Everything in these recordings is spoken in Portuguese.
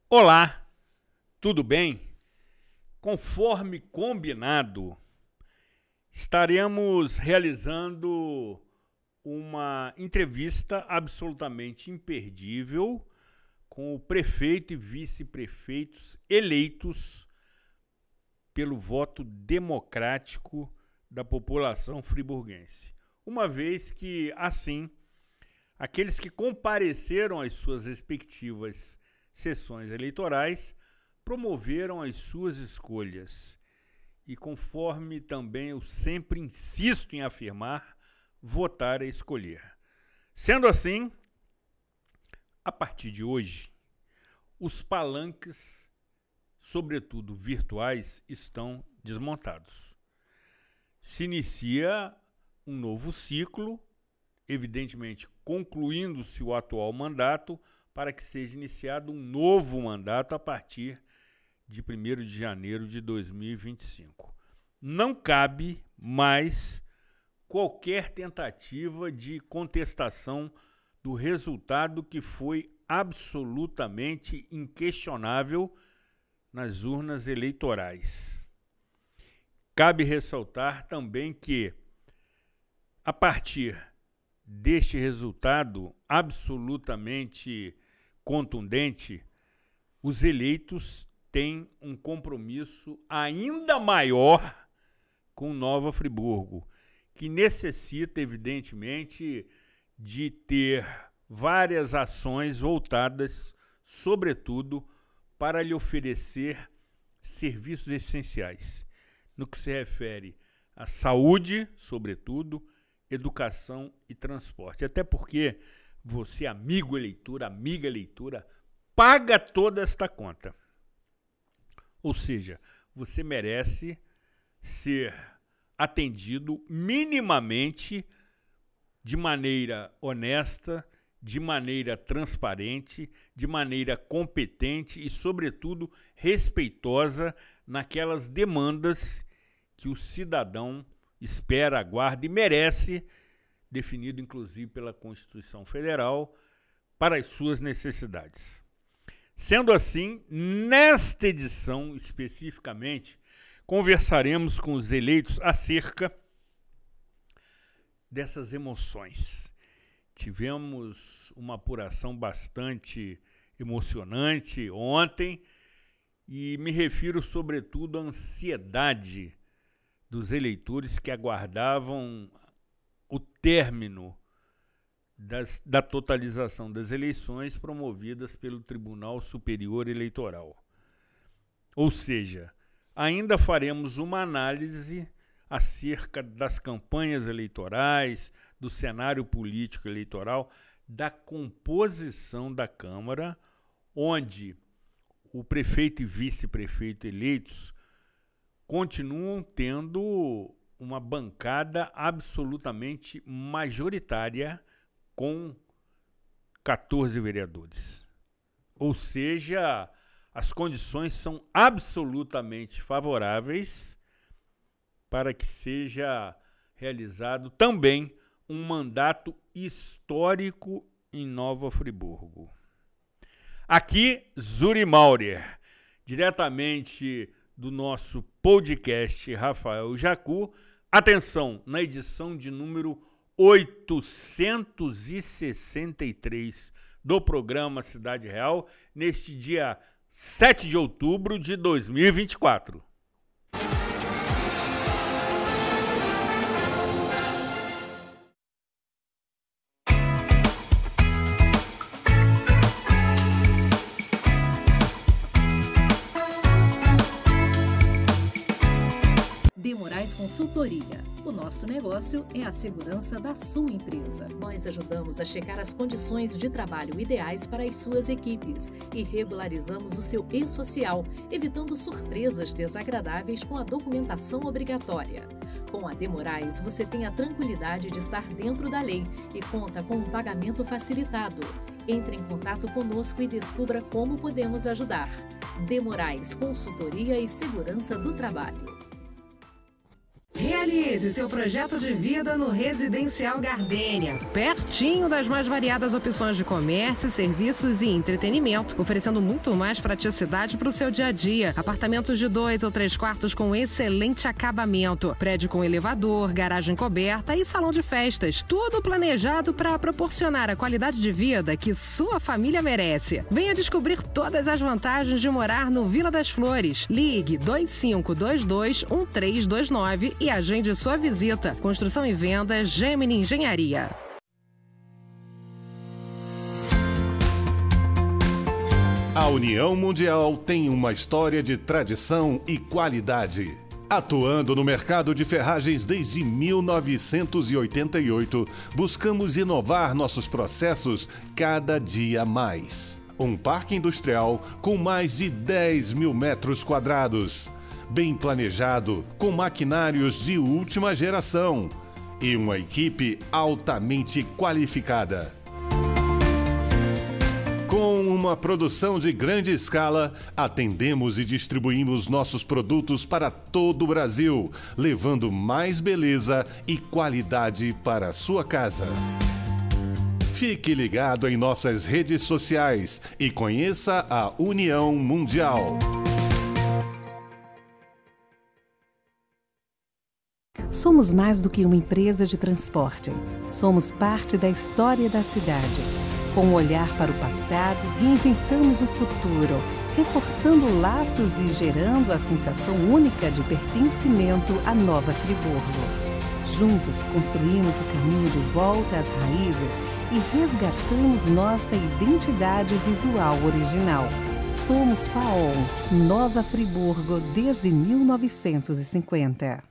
Olá, tudo bem? Conforme combinado, estaremos realizando uma entrevista absolutamente imperdível com o prefeito e vice-prefeitos eleitos pelo voto democrático da população friburguense. Uma vez que, assim, aqueles que compareceram às suas respectivas sessões eleitorais promoveram as suas escolhas e, conforme também eu sempre insisto em afirmar, votar é escolher. Sendo assim, a partir de hoje, os palanques, sobretudo virtuais, estão desmontados. Se inicia um novo ciclo, evidentemente concluindo-se o atual mandato, para que seja iniciado um novo mandato a partir de 1º de janeiro de 2025. Não cabe mais qualquer tentativa de contestação do resultado que foi absolutamente inquestionável nas urnas eleitorais. Cabe ressaltar também que, a partir deste resultado absolutamente contundente, os eleitos têm um compromisso ainda maior com Nova Friburgo, que necessita, evidentemente, de ter várias ações voltadas, sobretudo, para lhe oferecer serviços essenciais, no que se refere à saúde, sobretudo, educação e transporte. Até porque você, amigo eleitor, amiga eleitora, paga toda esta conta. Ou seja, você merece ser atendido minimamente de maneira honesta, de maneira transparente, de maneira competente e, sobretudo, respeitosa naquelas demandas que o cidadão espera, aguarda e merece, definido inclusive pela Constituição Federal, para as suas necessidades. Sendo assim, nesta edição especificamente, conversaremos com os eleitos acerca dessas emoções. Tivemos uma apuração bastante emocionante ontem e me refiro sobretudo à ansiedade dos eleitores que aguardavam o término da totalização das eleições promovidas pelo Tribunal Superior Eleitoral. Ou seja, ainda faremos uma análise acerca das campanhas eleitorais, do cenário político eleitoral, da composição da Câmara, onde o prefeito e vice-prefeito eleitos continuam tendo uma bancada absolutamente majoritária com 14 vereadores. Ou seja, as condições são absolutamente favoráveis para que seja realizado também um mandato histórico em Nova Friburgo. Aqui, Zuri Maurer, diretamente do nosso podcast Rafael Jacu. Atenção, na edição de número 863 do programa Cidade Real, neste dia 7 de outubro de 2024. Demorais Consultoria. O nosso negócio é a segurança da sua empresa. Nós ajudamos a checar as condições de trabalho ideais para as suas equipes e regularizamos o seu e-social, evitando surpresas desagradáveis com a documentação obrigatória. Com a Demorais, você tem a tranquilidade de estar dentro da lei e conta com um pagamento facilitado. Entre em contato conosco e descubra como podemos ajudar. Demorais Consultoria e Segurança do Trabalho. Realize seu projeto de vida no Residencial Gardênia, pertinho das mais variadas opções de comércio, serviços e entretenimento, oferecendo muito mais praticidade para o seu dia a dia. Apartamentos de 2 ou 3 quartos com excelente acabamento, prédio com elevador, garagem coberta e salão de festas. Tudo planejado para proporcionar a qualidade de vida que sua família merece. Venha descobrir todas as vantagens de morar no Vila das Flores. Ligue 2522-1329 e agende sua visita. Construção e venda Gemini Engenharia. A União Mundial tem uma história de tradição e qualidade. Atuando no mercado de ferragens desde 1988, buscamos inovar nossos processos cada dia mais. Um parque industrial com mais de 10 mil metros quadrados, bem planejado, com maquinários de última geração e uma equipe altamente qualificada. Com uma produção de grande escala, atendemos e distribuímos nossos produtos para todo o Brasil, levando mais beleza e qualidade para a sua casa. Fique ligado em nossas redes sociais e conheça a União Mundial. Somos mais do que uma empresa de transporte. Somos parte da história da cidade. Com um olhar para o passado, reinventamos o futuro, reforçando laços e gerando a sensação única de pertencimento à Nova Friburgo. Juntos, construímos o caminho de volta às raízes e resgatamos nossa identidade visual original. Somos FAOL, Nova Friburgo desde 1950.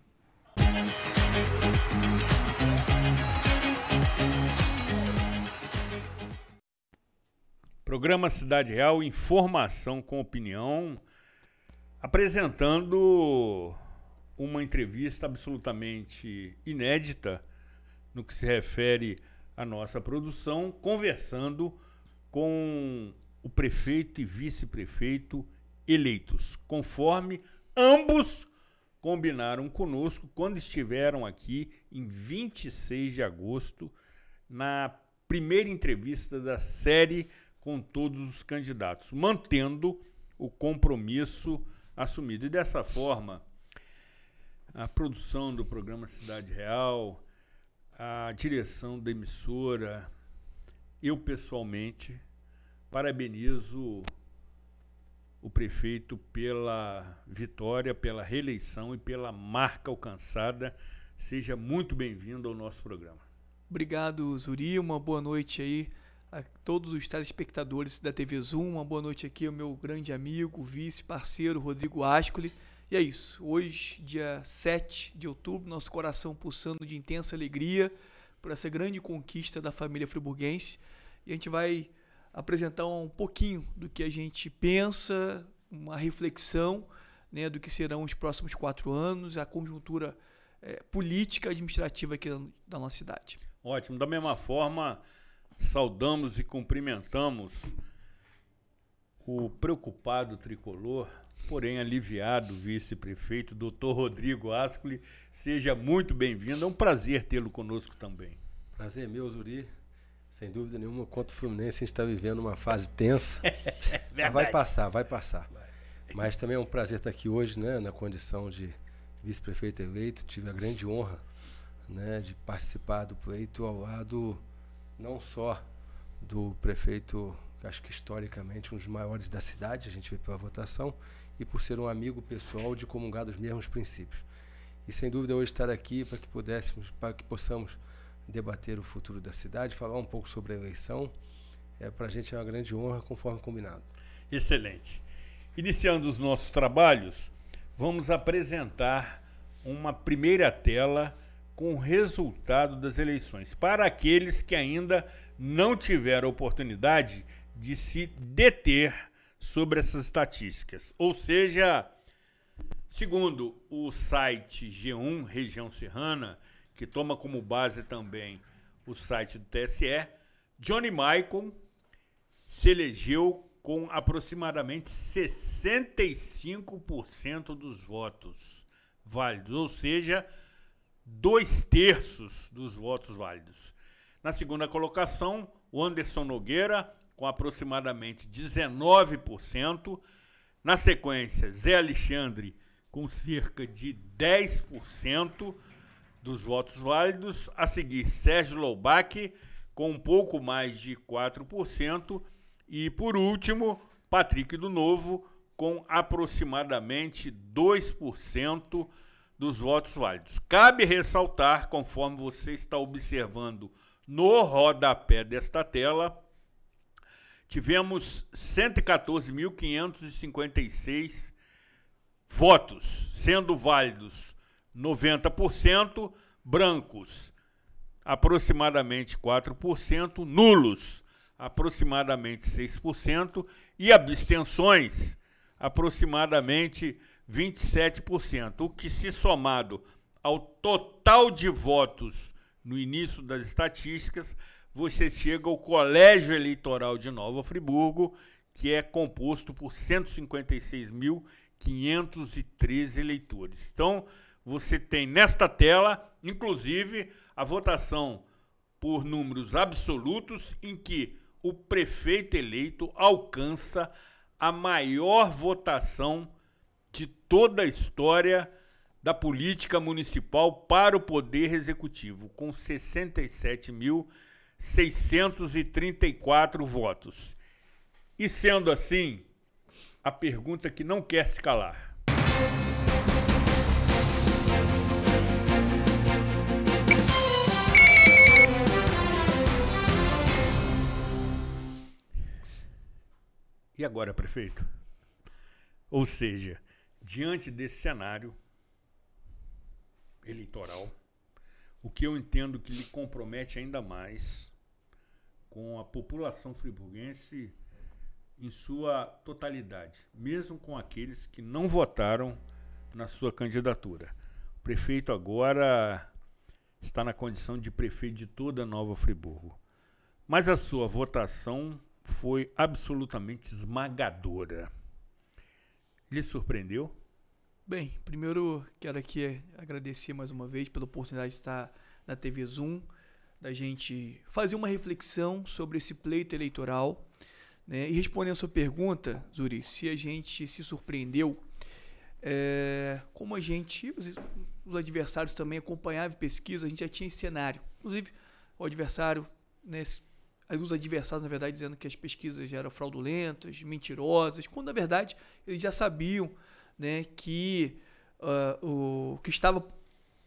Programa Cidade Real, informação com opinião, apresentando uma entrevista absolutamente inédita no que se refere à nossa produção, conversando com o prefeito e vice-prefeito eleitos, conforme ambos combinaram conosco quando estiveram aqui em 26 de agosto, na primeira entrevista da série com todos os candidatos, mantendo o compromisso assumido. E dessa forma, a produção do programa Cidade Real, a direção da emissora, eu pessoalmente parabenizo o prefeito pela vitória, pela reeleição e pela marca alcançada. Seja muito bem-vindo ao nosso programa. Obrigado, Zuri. Uma boa noite aí a todos os telespectadores da TV Zoom. Uma boa noite aqui ao meu grande amigo, vice-parceiro Rodrigo Ascoli. E é isso, hoje, dia 7 de outubro, nosso coração pulsando de intensa alegria por essa grande conquista da família friburguense. E a gente vai apresentar um pouquinho do que a gente pensa, uma reflexão, né, do que serão os próximos 4 anos, a conjuntura política e administrativa aqui da nossa cidade. Ótimo. Da mesma forma, saudamos e cumprimentamos o preocupado tricolor, porém aliviado vice-prefeito, Dr. Rodrigo Ascoli. Seja muito bem-vindo, é um prazer tê-lo conosco também. Prazer meu, Zuri. Sem dúvida nenhuma, contra o Fluminense a gente está vivendo uma fase tensa. Mas vai passar. Mas também é um prazer estar aqui hoje, né, na condição de vice-prefeito eleito. Tive a grande honra, né, de participar do pleito ao lado não só do prefeito, que acho que historicamente um dos maiores da cidade, a gente vê pela votação, e por ser um amigo pessoal de comungar dos mesmos princípios. E sem dúvida hoje estar aqui para que possamos debater o futuro da cidade, falar um pouco sobre a eleição, para a gente é uma grande honra, conforme combinado. Excelente. Iniciando os nossos trabalhos, vamos apresentar uma primeira tela com o resultado das eleições, para aqueles que ainda não tiveram a oportunidade de se deter sobre essas estatísticas. Ou seja, segundo o site G1 Região Serrana, que toma como base também o site do TSE, Johnny Maicon se elegeu com aproximadamente 65% dos votos válidos, ou seja, 2/3 dos votos válidos. Na segunda colocação, o Anderson Nogueira, com aproximadamente 19%. Na sequência, Zé Alexandre, com cerca de 10% dos votos válidos. A seguir, Sérgio Loubach, com um pouco mais de 4%. E, por último, Patrick do Novo, com aproximadamente 2% dos votos válidos. Cabe ressaltar, conforme você está observando no rodapé desta tela, tivemos 114.556 votos, sendo válidos 90%, brancos aproximadamente 4%, nulos aproximadamente 6% e abstenções aproximadamente 27%, o que, se somado ao total de votos no início das estatísticas, você chega ao Colégio Eleitoral de Nova Friburgo, que é composto por 156.513 eleitores. Então, você tem nesta tela, inclusive, a votação por números absolutos, em que o prefeito eleito alcança a maior votação de toda a história da política municipal para o Poder Executivo, com 67.634 votos. E sendo assim, a pergunta que não quer se calar. E agora, prefeito? Ou seja, diante desse cenário eleitoral, o que eu entendo que lhe compromete ainda mais com a população friburguense em sua totalidade, mesmo com aqueles que não votaram na sua candidatura. O prefeito agora está na condição de prefeito de toda Nova Friburgo, mas a sua votação foi absolutamente esmagadora. Lhe surpreendeu? Bem, primeiro quero aqui agradecer mais uma vez pela oportunidade de estar na TV Zoom, da gente fazer uma reflexão sobre esse pleito eleitoral, né? E respondendo a sua pergunta, Zuri, se a gente se surpreendeu, como a gente, os adversários também acompanhavam pesquisa, a gente já tinha esse cenário. Inclusive, o adversário, né, os adversários, na verdade, dizendo que as pesquisas já eram fraudulentas, mentirosas, quando, na verdade, eles já sabiam, né, que o que estava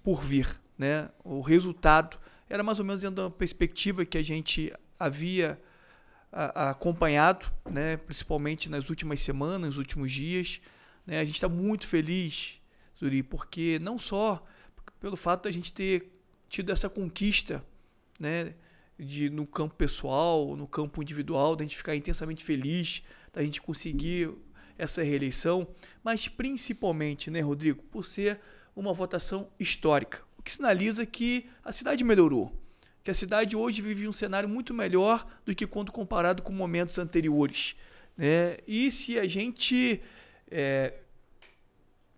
por vir, né, o resultado era mais ou menos dentro da perspectiva que a gente havia acompanhado, né, principalmente nas últimas semanas, nos últimos dias, né. A gente está muito feliz, Zuri, porque não só pelo fato da gente ter tido essa conquista, né, no campo pessoal, no campo individual, da gente ficar intensamente feliz, da gente conseguir essa reeleição, mas principalmente, né, Rodrigo, por ser uma votação histórica, o que sinaliza que a cidade melhorou, que a cidade hoje vive um cenário muito melhor do que quando comparado com momentos anteriores, né? E se a gente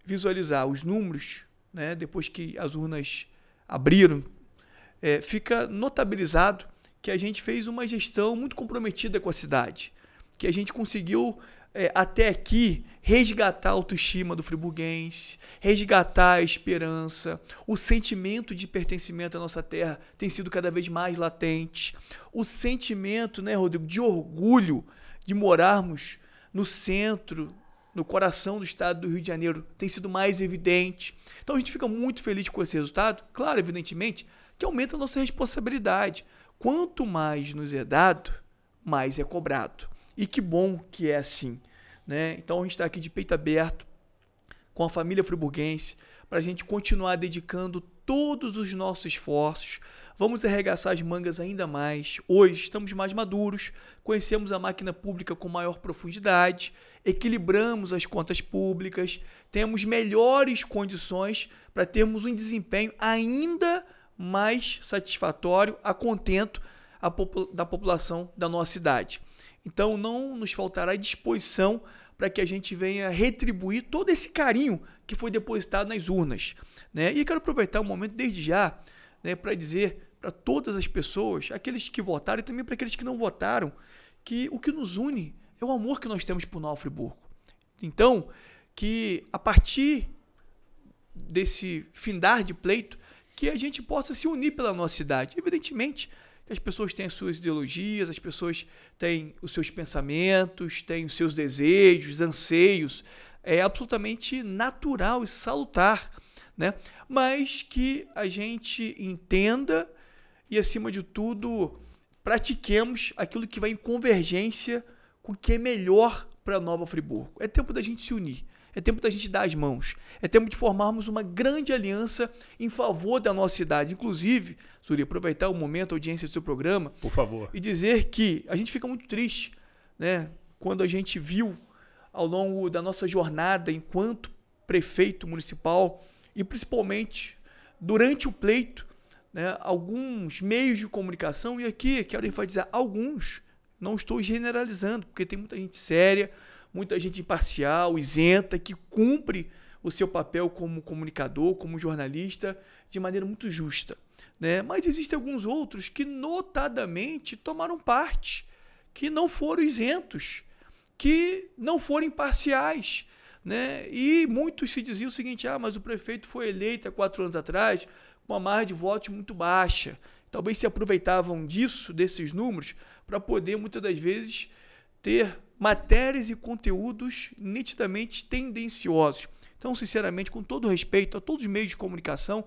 visualizar os números, né, depois que as urnas abriram, fica notabilizado que a gente fez uma gestão muito comprometida com a cidade, que a gente conseguiu até aqui resgatar a autoestima do friburguense, resgatar a esperança, o sentimento de pertencimento à nossa terra tem sido cada vez mais latente, o sentimento, né, Rodrigo, de orgulho de morarmos no centro, no coração do estado do Rio de Janeiro tem sido mais evidente. Então a gente fica muito feliz com esse resultado, claro, evidentemente, que aumenta a nossa responsabilidade. Quanto mais nos é dado, mais é cobrado. E que bom que é assim, né? Então a gente está aqui de peito aberto com a família friburguense para a gente continuar dedicando todos os nossos esforços. Vamos arregaçar as mangas ainda mais. Hoje estamos mais maduros, conhecemos a máquina pública com maior profundidade, equilibramos as contas públicas, temos melhores condições para termos um desempenho ainda mais satisfatório, a contento da população da nossa cidade. Então não nos faltará disposição para que a gente venha retribuir todo esse carinho que foi depositado nas urnas, né? E quero aproveitar o momento desde já, né, para dizer para todas as pessoas, aqueles que votaram e também para aqueles que não votaram, que o que nos une é o amor que nós temos por Nova Friburgo. Então, que a partir desse findar de pleito, que a gente possa se unir pela nossa cidade. Evidentemente que as pessoas têm as suas ideologias, as pessoas têm os seus pensamentos, têm os seus desejos, anseios. É absolutamente natural e salutar, né? Mas que a gente entenda e, acima de tudo, pratiquemos aquilo que vai em convergência com o que é melhor para Nova Friburgo. É tempo da gente se unir. É tempo da gente dar as mãos. É tempo de formarmos uma grande aliança em favor da nossa cidade. Inclusive, Zuri, aproveitar o momento, a audiência do seu programa, por favor, e dizer que a gente fica muito triste, né, quando a gente viu ao longo da nossa jornada enquanto prefeito municipal e principalmente durante o pleito, né, alguns meios de comunicação, e aqui quero enfatizar alguns, não estou generalizando, porque tem muita gente séria, muita gente imparcial, isenta, que cumpre o seu papel como comunicador, como jornalista, de maneira muito justa, né? Mas existem alguns outros que notadamente tomaram parte, que não foram isentos, que não foram imparciais, né? E muitos se diziam o seguinte: mas o prefeito foi eleito há 4 anos atrás com uma margem de votos muito baixa. Talvez se aproveitavam desses números, para poder, muitas das vezes, ter matérias e conteúdos nitidamente tendenciosos. Então, sinceramente, com todo respeito a todos os meios de comunicação,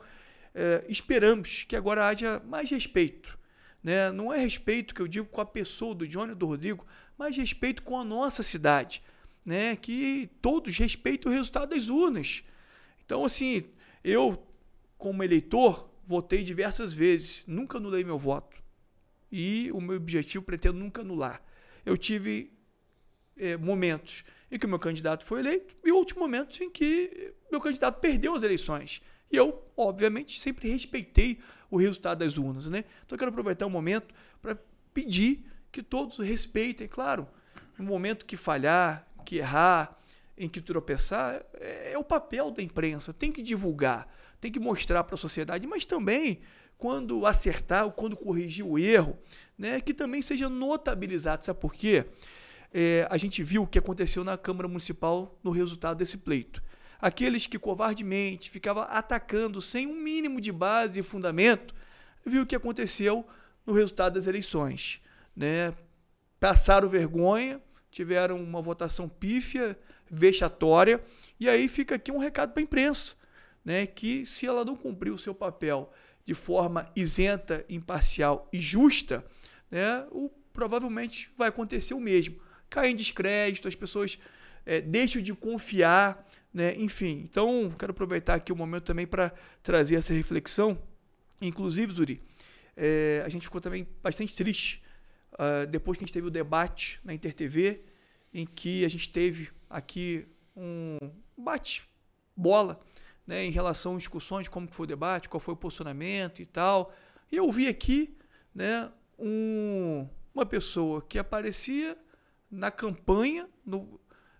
esperamos que agora haja mais respeito, né? Não é respeito que eu digo com a pessoa do Johnny ou do Rodrigo, mas respeito com a nossa cidade, né? Que todos respeitem o resultado das urnas. Então, assim, eu, como eleitor, votei diversas vezes, nunca anulei meu voto. E o meu objetivo, pretendo nunca anular. Eu tive momentos em que o meu candidato foi eleito e outros momentos em que meu candidato perdeu as eleições. E eu, obviamente, sempre respeitei o resultado das urnas, né? Então eu quero aproveitar o momento para pedir que todos respeitem, claro, no momento que falhar, que errar, em que tropeçar, é o papel da imprensa, tem que divulgar, tem que mostrar para a sociedade, mas também, quando acertar ou quando corrigir o erro, né, que também seja notabilizado. Sabe por quê? A gente viu o que aconteceu na Câmara Municipal no resultado desse pleito. Aqueles que covardemente ficavam atacando sem um mínimo de base e fundamento, viu o que aconteceu no resultado das eleições, né? Passaram vergonha, tiveram uma votação pífia, vexatória, e aí fica aqui um recado para a imprensa, né? Que se ela não cumprir o seu papel de forma isenta, imparcial e justa, né, provavelmente vai acontecer o mesmo. Cai em descrédito, as pessoas deixam de confiar, né? Enfim, então quero aproveitar aqui o momento também para trazer essa reflexão. Inclusive, Zuri, a gente ficou também bastante triste depois que a gente teve o debate na InterTV, em que a gente teve aqui um bate-bola, né, em relação às discussões de como foi o debate, qual foi o posicionamento e tal. E eu vi aqui, né, uma pessoa que aparecia na campanha,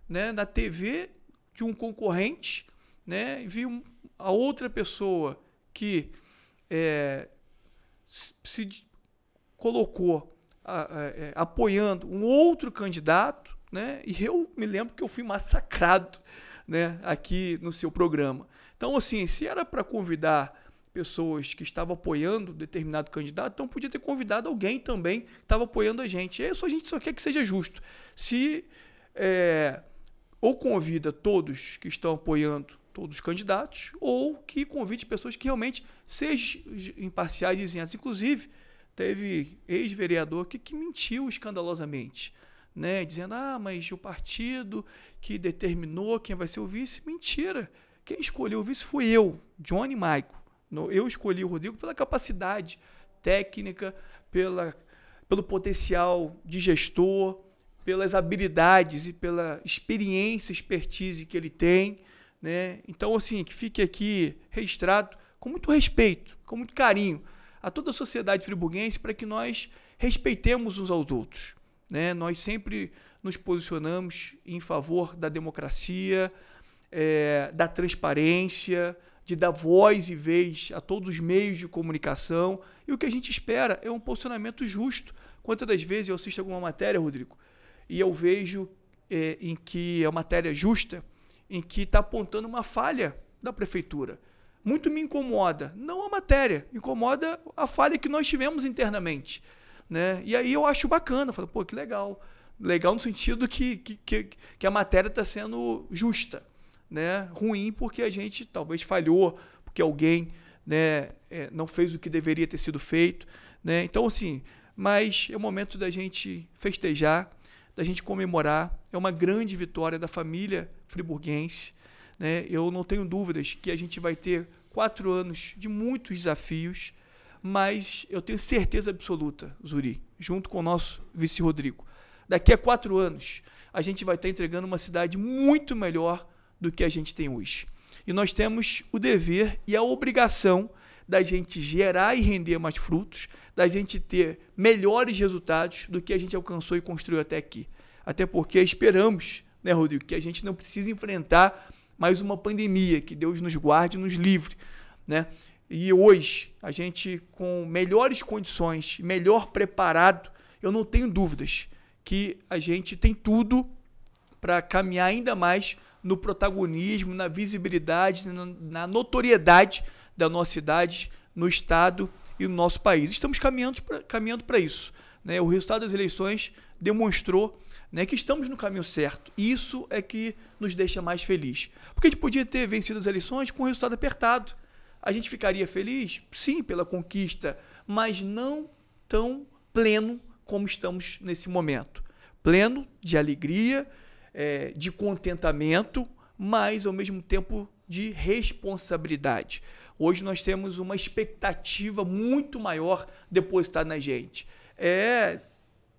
na TV de um concorrente, né, e vi a outra pessoa que se colocou apoiando um outro candidato, né, e eu me lembro que eu fui massacrado, né, aqui no seu programa. Então, assim, se era para convidar pessoas que estavam apoiando determinado candidato, então podia ter convidado alguém também que estava apoiando a gente. A gente só quer que seja justo. Se ou convida todos que estão apoiando todos os candidatos, ou que convide pessoas que realmente sejam imparciais e isentas. Inclusive, teve ex-vereador que mentiu escandalosamente, né, dizendo: mas o partido que determinou quem vai ser o vice. Mentira. Quem escolheu o vice foi eu, Johnny Maico. Eu escolhi o Rodrigo pela capacidade técnica, pelo potencial de gestor, pelas habilidades e pela experiência, expertise que ele tem, né? Então, assim, que fique aqui registrado com muito respeito, com muito carinho, a toda a sociedade friburguense para que nós respeitemos uns aos outros, né? Nós sempre nos posicionamos em favor da democracia, da transparência, de dar voz e vez a todos os meios de comunicação, e o que a gente espera é um posicionamento justo. Quantas das vezes eu assisto alguma matéria, Rodrigo, e eu vejo em que é uma matéria justa, em que está apontando uma falha da prefeitura. Muito me incomoda, não a matéria, incomoda a falha que nós tivemos internamente, né? E aí eu acho bacana, falo, pô, que legal. Legal no sentido que a matéria está sendo justa, né? Ruim porque a gente talvez falhou, porque alguém, né, não fez o que deveria ter sido feito, né? Então, assim, mas é o momento da gente festejar, da gente comemorar. É uma grande vitória da família friburguense, né? Eu não tenho dúvidas que a gente vai ter 4 anos de muitos desafios, mas eu tenho certeza absoluta, Zuri, junto com o nosso vice Rodrigo, daqui a 4 anos a gente vai estar entregando uma cidade muito melhor do que a gente tem hoje. E nós temos o dever e a obrigação da gente gerar e render mais frutos, da gente ter melhores resultados do que a gente alcançou e construiu até aqui. Até porque esperamos, né, Rodrigo, que a gente não precise enfrentar mais uma pandemia, que Deus nos guarde e nos livre, né? E hoje, a gente com melhores condições, melhor preparado, eu não tenho dúvidas que a gente tem tudo para caminhar ainda mais no protagonismo, na visibilidade, na notoriedade da nossa cidade, no estado e no nosso país. Estamos caminhando para isso, né? O resultado das eleições demonstrou, né, que estamos no caminho certo. E isso é que nos deixa mais feliz. Porque a gente podia ter vencido as eleições com um resultado apertado. A gente ficaria feliz, sim, pela conquista, mas não tão pleno como estamos nesse momento. Pleno de alegria, de contentamento, mas ao mesmo tempo de responsabilidade. Hoje nós temos uma expectativa muito maior depositada na gente.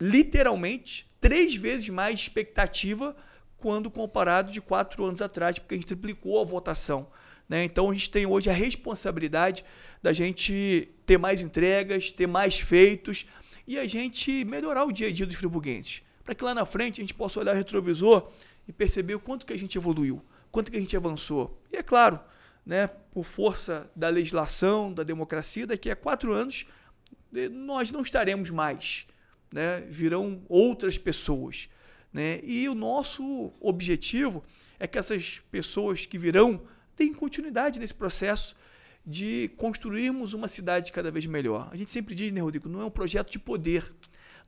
Literalmente 3 vezes mais expectativa quando comparado de 4 anos atrás, porque a gente triplicou a votação, né? Então a gente tem hoje a responsabilidade da gente ter mais entregas, ter mais feitos e a gente melhorar o dia a dia dos friburguenses, para que lá na frente a gente possa olhar o retrovisor e perceber o quanto que a gente evoluiu, quanto que a gente avançou. E é claro, né, por força da legislação, da democracia, daqui a 4 anos nós não estaremos mais, né? Virão outras pessoas, né? E o nosso objetivo é que essas pessoas que virão tenham continuidade nesse processo de construirmos uma cidade cada vez melhor. A gente sempre diz, né, Rodrigo, não é um projeto de poder,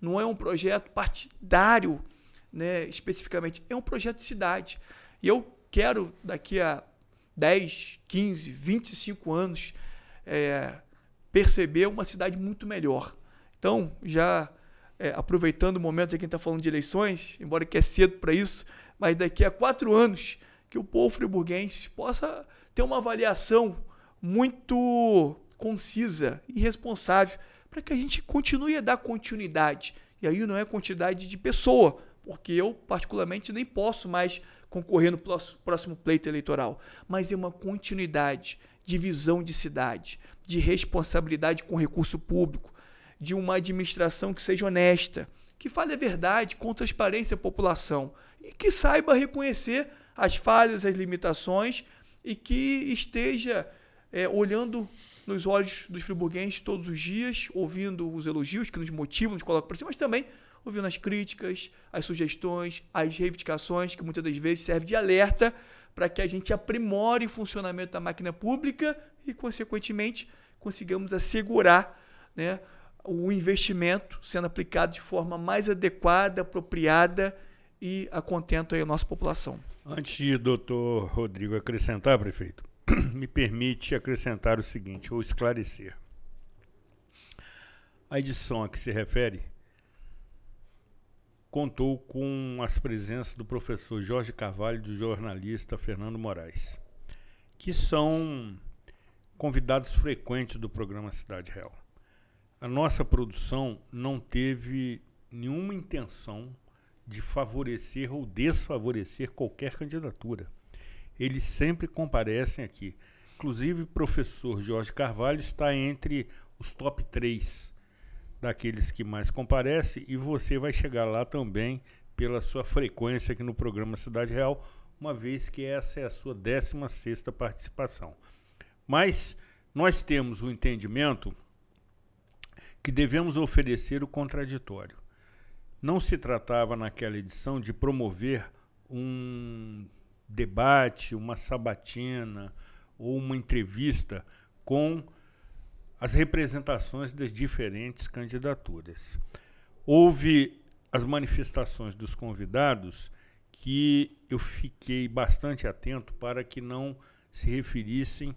não é um projeto partidário, né, especificamente, é um projeto de cidade. E eu quero, daqui a 10, 15, 25 anos, perceber uma cidade muito melhor. Então, já aproveitando o momento de quem está falando de eleições, embora que é cedo para isso, mas daqui a 4 anos que o povo friburguense possa ter uma avaliação muito concisa e responsável para que a gente continue a dar continuidade. E aí não é continuidade de pessoa, porque eu particularmente nem posso mais concorrer no próximo pleito eleitoral, mas é uma continuidade de visão de cidade, de responsabilidade com recurso público, de uma administração que seja honesta, que fale a verdade com transparência à população e que saiba reconhecer as falhas, as limitações e que esteja olhando nos olhos dos friburguenses todos os dias, ouvindo os elogios que nos motivam, nos colocam para cima, mas também ouvindo as críticas, as sugestões, as reivindicações, que muitas das vezes servem de alerta para que a gente aprimore o funcionamento da máquina pública e, consequentemente, consigamos assegurar, né, o investimento sendo aplicado de forma mais adequada, apropriada e a contento aí a nossa população. Antes de doutor Rodrigo acrescentar, prefeito, me permite acrescentar o seguinte, ou esclarecer. A edição a que se refere contou com as presenças do professor Jorge Carvalho e do jornalista Fernando Moraes, que são convidados frequentes do programa Cidade Real. A nossa produção não teve nenhuma intenção de favorecer ou desfavorecer qualquer candidatura. Eles sempre comparecem aqui. Inclusive, o professor Jorge Carvalho está entre os top 3 daqueles que mais comparecem, e você vai chegar lá também pela sua frequência aqui no programa Cidade Real, uma vez que essa é a sua 16ª participação. Mas nós temos o entendimento que devemos oferecer o contraditório. Não se tratava naquela edição de promover um debate, uma sabatina ou uma entrevista com as representações das diferentes candidaturas. Houve as manifestações dos convidados que eu fiquei bastante atento para que não se referissem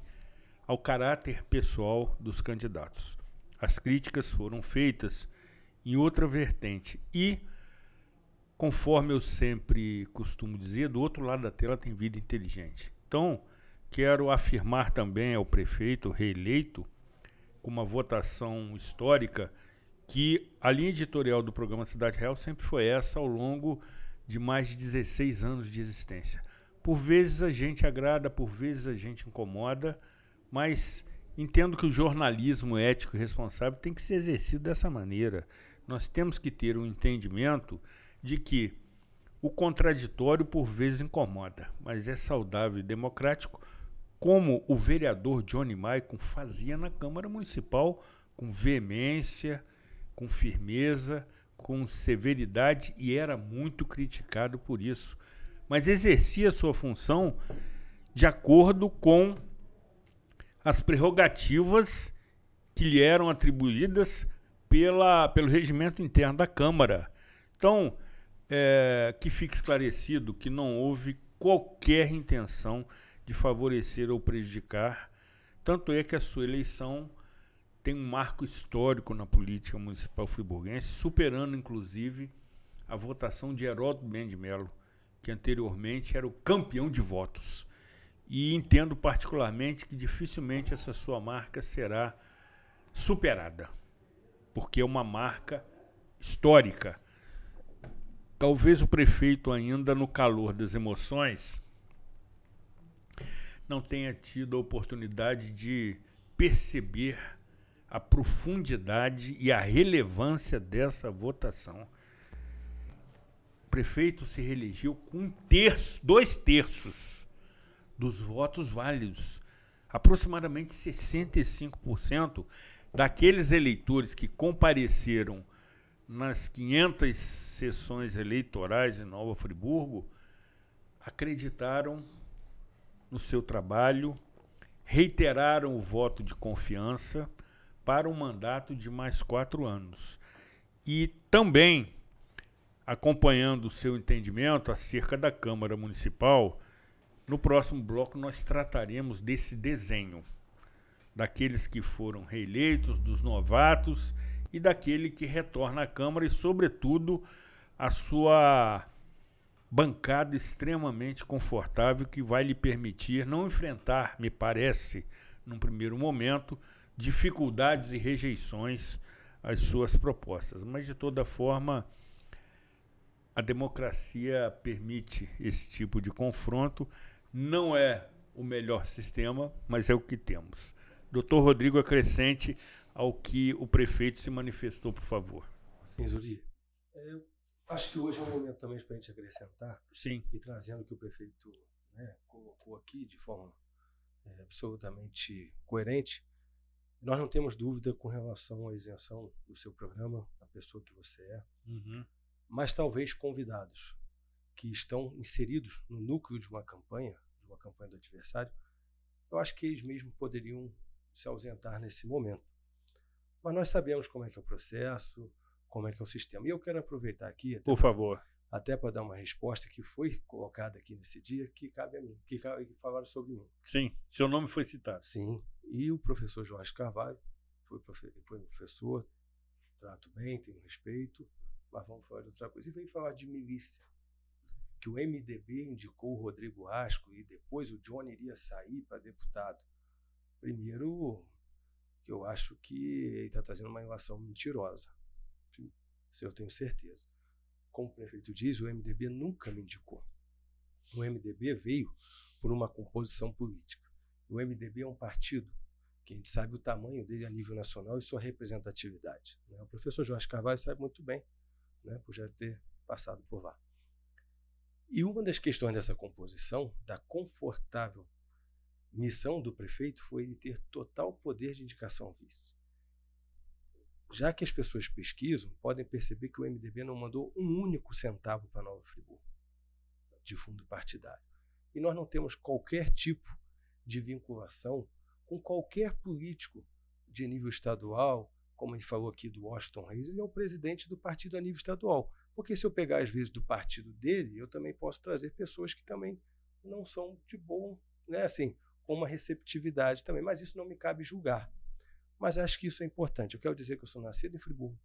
ao caráter pessoal dos candidatos. As críticas foram feitas em outra vertente e, conforme eu sempre costumo dizer, do outro lado da tela tem vida inteligente. Então, quero afirmar também ao prefeito reeleito, com uma votação histórica, que a linha editorial do programa Cidade Real sempre foi essa ao longo de mais de 16 anos de existência. Por vezes a gente agrada, por vezes a gente incomoda, mas entendo que o jornalismo ético e responsável tem que ser exercido dessa maneira. Nós temos que ter um entendimento de que o contraditório por vezes incomoda, mas é saudável e democrático, como o vereador Johnny Maicon fazia na Câmara Municipal, com veemência, com firmeza, com severidade, e era muito criticado por isso. Mas exercia sua função de acordo com as prerrogativas que lhe eram atribuídas pelo regimento interno da Câmara. Então, que fique esclarecido que não houve qualquer intenção de favorecer ou prejudicar. Tanto é que a sua eleição tem um marco histórico na política municipal friburguense, superando inclusive a votação de Heródoto Mendes de Mello, que anteriormente era o campeão de votos. E entendo particularmente que dificilmente essa sua marca será superada, porque é uma marca histórica. Talvez o prefeito, ainda no calor das emoções, não tenha tido a oportunidade de perceber a profundidade e a relevância dessa votação. O prefeito se reelegeu com 2/3 dos votos válidos. Aproximadamente 65% daqueles eleitores que compareceram nas 500 sessões eleitorais em Nova Friburgo acreditaram no seu trabalho, reiteraram o voto de confiança para um mandato de mais 4 anos. E também, acompanhando o seu entendimento acerca da Câmara Municipal, no próximo bloco nós trataremos desse desenho, daqueles que foram reeleitos, dos novatos e daquele que retorna à Câmara e, sobretudo, a sua bancada extremamente confortável que vai lhe permitir não enfrentar, me parece, num primeiro momento, dificuldades e rejeições às suas propostas. Mas, de toda forma, a democracia permite esse tipo de confronto. Não é o melhor sistema, mas é o que temos. Doutor Rodrigo, acrescente ao que o prefeito se manifestou, por favor. Sim, Zuri. Eu acho que hoje é um momento também para a gente acrescentar. Sim. E trazendo o que o prefeito, né, colocou aqui de forma absolutamente coerente. Nós não temos dúvida com relação à isenção do seu programa, a pessoa que você é, mas talvez convidados que estão inseridos no núcleo de uma campanha do adversário, eu acho que eles mesmos poderiam se ausentar nesse momento. Mas nós sabemos como é que é o processo, como é que é o sistema. E eu quero aproveitar aqui, por favor, até para dar uma resposta que foi colocada aqui nesse dia, que cabe a mim, que falaram sobre mim. Sim, seu nome foi citado. Sim, e o professor Jorge Carvalho foi professor, trato bem, tenho respeito, mas vamos falar de outra coisa. E veio falar de milícia, que o MDB indicou o Rodrigo Asco e depois o Johnny iria sair para deputado. Primeiro, que eu acho que ele está trazendo uma relação mentirosa. Isso eu tenho certeza. Como o prefeito diz, o MDB nunca me indicou. O MDB veio por uma composição política. O MDB é um partido porque a gente sabe o tamanho dele a nível nacional e sua representatividade, né? O professor Jorge Carvalho sabe muito bem, né, por já ter passado por lá. E uma das questões dessa composição, da confortável missão do prefeito, foi ele ter total poder de indicação ao vice. Já que as pessoas pesquisam, podem perceber que o MDB não mandou um único centavo para Nova Friburgo de fundo partidário. E nós não temos qualquer tipo de vinculação com qualquer político de nível estadual, como ele falou aqui do Washington Reis, ele é o presidente do partido a nível estadual. Porque se eu pegar, às vezes, do partido dele, eu também posso trazer pessoas que também não são de bom, né, assim, com uma receptividade também. Mas isso não me cabe julgar. Mas acho que isso é importante. Eu quero dizer que eu sou nascido em Friburgo,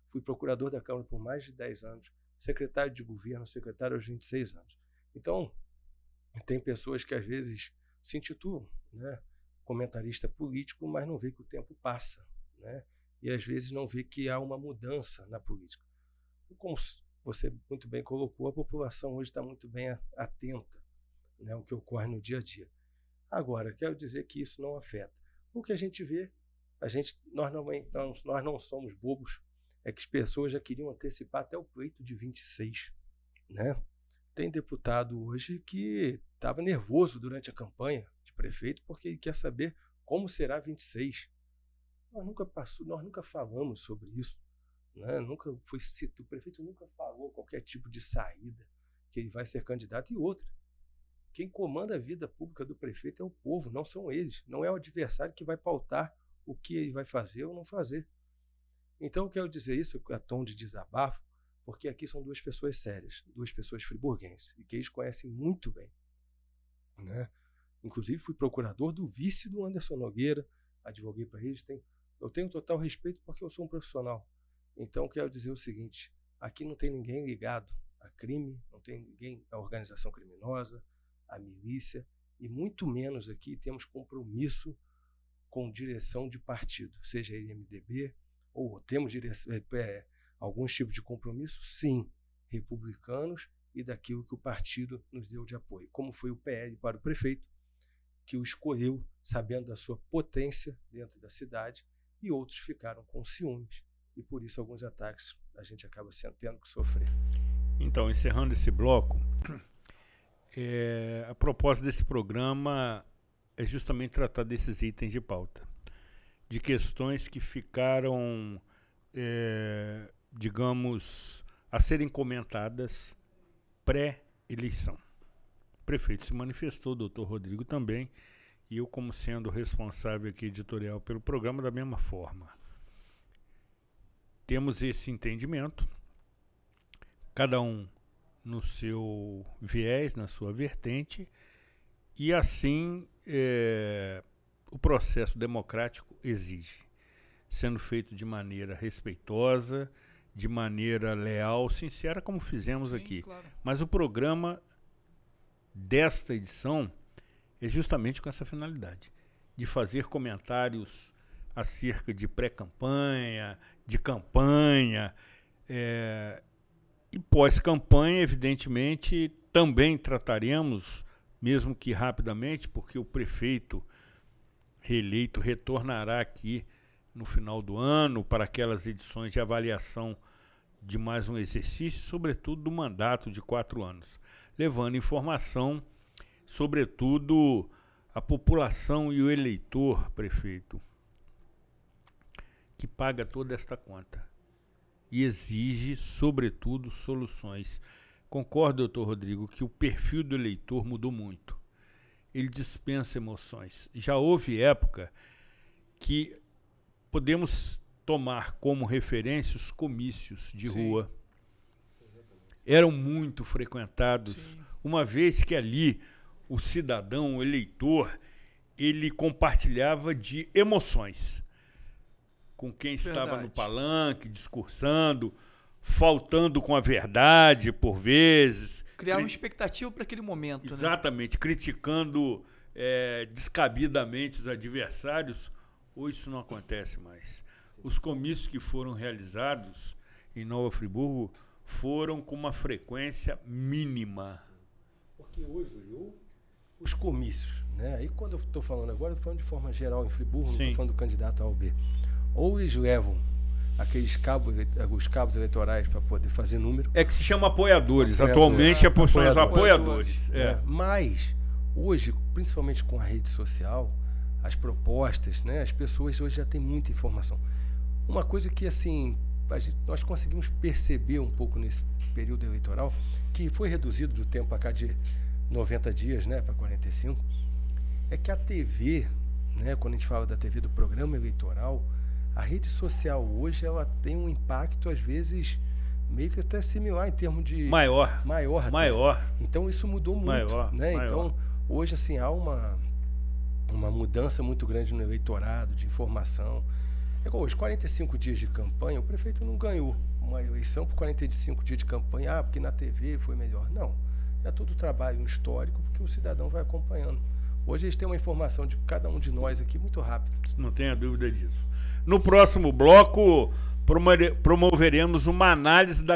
fui procurador da Câmara por mais de 10 anos, secretário de governo, secretário aos 26 anos. Então, tem pessoas que às vezes se intitulam, né, comentarista político, mas não vê que o tempo passa, né, e às vezes não vê que há uma mudança na política. Como você muito bem colocou, a população hoje está muito bem atenta, né, ao que ocorre no dia a dia. Agora, quero dizer que isso não afeta. O que a gente vê, nós não somos bobos, é que as pessoas já queriam antecipar até o pleito de 26, né? Tem deputado hoje que estava nervoso durante a campanha de prefeito porque ele quer saber como será 26. Nós nunca falamos sobre isso, né? O prefeito nunca falou qualquer tipo de saída, que ele vai ser candidato. E outra, quem comanda a vida pública do prefeito é o povo, não são eles. Não é o adversário que vai pautar o que ele vai fazer ou não fazer. Então eu quero dizer isso a tom de desabafo, porque aqui são duas pessoas sérias, duas pessoas friburguenses, e que eles conhecem muito bem, né? Inclusive fui procurador do vice do Anderson Nogueira, advoguei para eles, eu tenho total respeito porque eu sou um profissional. Então quero dizer o seguinte, aqui não tem ninguém ligado a crime, não tem ninguém a organização criminosa, a milícia, e muito menos aqui temos compromisso com direção de partido, seja ele MDB, ou temos alguns tipos de compromisso, sim, republicanos e daquilo que o partido nos deu de apoio, como foi o PL para o prefeito, que o escolheu sabendo da sua potência dentro da cidade, e outros ficaram com ciúmes, e por isso alguns ataques a gente acaba tendo que sofrer. Então, encerrando esse bloco, a proposta desse programa é justamente tratar desses itens de pauta, de questões que ficaram, digamos, a serem comentadas pré-eleição. O prefeito se manifestou, o doutor Rodrigo também, e eu, como sendo responsável aqui editorial pelo programa, da mesma forma. Temos esse entendimento, cada um no seu viés, na sua vertente, e assim o processo democrático exige, sendo feito de maneira respeitosa, de maneira leal, sincera, como fizemos aqui. Claro. Mas o programa desta edição é justamente com essa finalidade, de fazer comentários acerca de pré-campanha, de campanha, e pós-campanha, evidentemente, também trataremos, mesmo que rapidamente, porque o prefeito reeleito retornará aqui no final do ano para aquelas edições de avaliação de mais um exercício, sobretudo do mandato de 4 anos, levando informação, sobretudo, à população e o eleitor, prefeito, que paga toda esta conta e exige, sobretudo, soluções. Concordo, doutor Rodrigo, que o perfil do eleitor mudou muito. Ele dispensa emoções. Já houve época que podemos tomar como referência os comícios de rua. Eram muito frequentados, uma vez que ali o cidadão, o eleitor, ele compartilhava de emoções com quem estava no palanque, discursando, faltando com a verdade por vezes. Criar uma expectativa para aquele momento. Exatamente, né? Criticando descabidamente os adversários. Hoje isso não acontece mais. Os comícios que foram realizados em Nova Friburgo foram com uma frequência mínima. Porque hoje os comícios, né? Aí quando eu estou falando agora, eu estou falando de forma geral em Friburgo, não estou falando do candidato A ou B. Ou eles levam os cabos eleitorais para poder fazer número. É que se chama apoiadores. Atualmente são os apoiadores. Mas hoje, principalmente com a rede social, as propostas, né? As pessoas hoje já têm muita informação. Uma coisa que assim nós conseguimos perceber um pouco nesse período eleitoral, que foi reduzido do tempo para cá de 90 dias, né, para 45, é que a TV, né, quando a gente fala da TV, do programa eleitoral, a rede social hoje ela tem um impacto, às vezes, meio que até similar em termos de... Maior. Então isso mudou muito. Né? Então, hoje, assim, há uma mudança muito grande no eleitorado, de informação. É igual hoje, 45 dias de campanha, o prefeito não ganhou uma eleição por 45 dias de campanha, porque na TV foi melhor. Não. É todo trabalho histórico, porque o cidadão vai acompanhando. Hoje eles têm uma informação de cada um de nós aqui muito rápido. Não tenha dúvida disso. No próximo bloco, promoveremos uma análise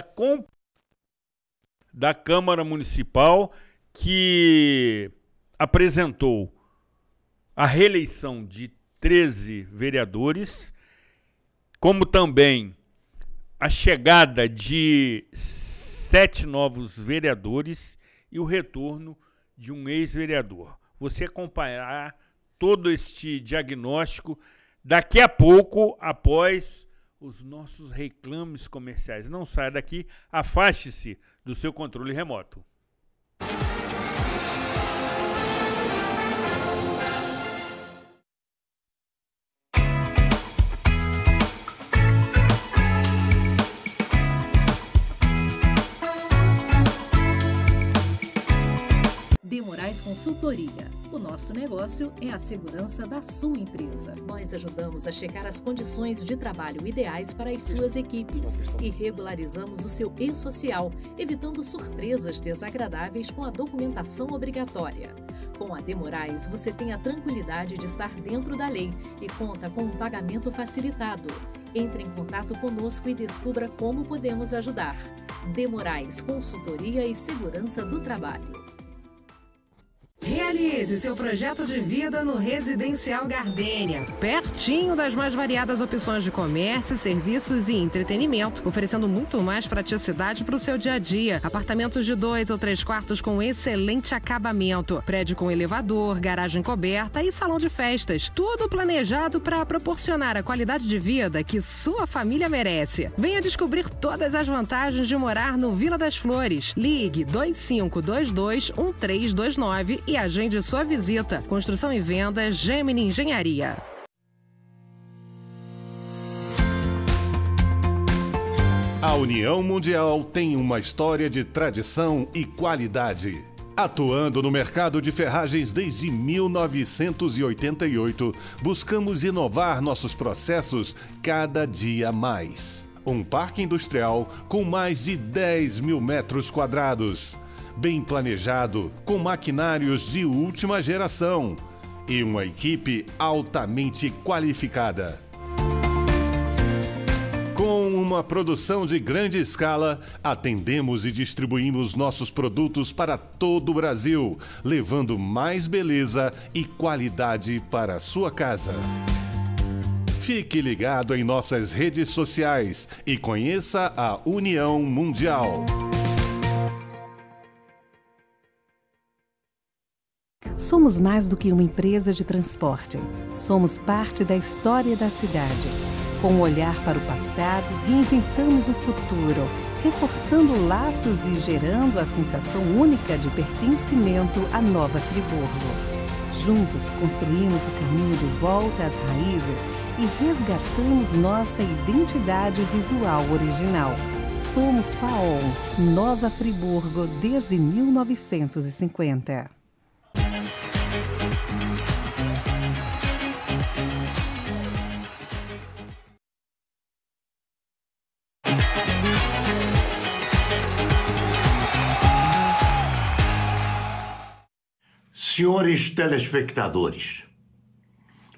da Câmara Municipal, que apresentou a reeleição de 13 vereadores, como também a chegada de 7 novos vereadores e o retorno de um ex-vereador. Você acompanhará todo este diagnóstico daqui a pouco, após os nossos reclames comerciais. Não saia daqui, afaste-se do seu controle remoto. De Moraes Consultoria. O nosso negócio é a segurança da sua empresa. Nós ajudamos a checar as condições de trabalho ideais para as suas equipes e regularizamos o seu e-social, evitando surpresas desagradáveis com a documentação obrigatória. Com a De Moraes, você tem a tranquilidade de estar dentro da lei e conta com um pagamento facilitado. Entre em contato conosco e descubra como podemos ajudar. De Moraes Consultoria e Segurança do Trabalho. Realize seu projeto de vida no Residencial Gardênia, pertinho das mais variadas opções de comércio, serviços e entretenimento, oferecendo muito mais praticidade para o seu dia a dia. Apartamentos de 2 ou 3 quartos com excelente acabamento, prédio com elevador, garagem coberta e salão de festas, tudo planejado para proporcionar a qualidade de vida que sua família merece. Venha descobrir todas as vantagens de morar no Vila das Flores. Ligue 2522-1329 e agende sua visita. Construção e vendas Gemini Engenharia. A União Mundial tem uma história de tradição e qualidade. Atuando no mercado de ferragens desde 1988, buscamos inovar nossos processos cada dia mais. Um parque industrial com mais de 10 mil metros quadrados. Bem planejado, com maquinários de última geração e uma equipe altamente qualificada. Com uma produção de grande escala, atendemos e distribuímos nossos produtos para todo o Brasil, levando mais beleza e qualidade para a sua casa. Fique ligado em nossas redes sociais e conheça a União Mundial. Somos mais do que uma empresa de transporte. Somos parte da história da cidade. Com um olhar para o passado, reinventamos o futuro, reforçando laços e gerando a sensação única de pertencimento à Nova Friburgo. Juntos construímos o caminho de volta às raízes e resgatamos nossa identidade visual original. Somos FAOL, Nova Friburgo desde 1950. Senhores telespectadores,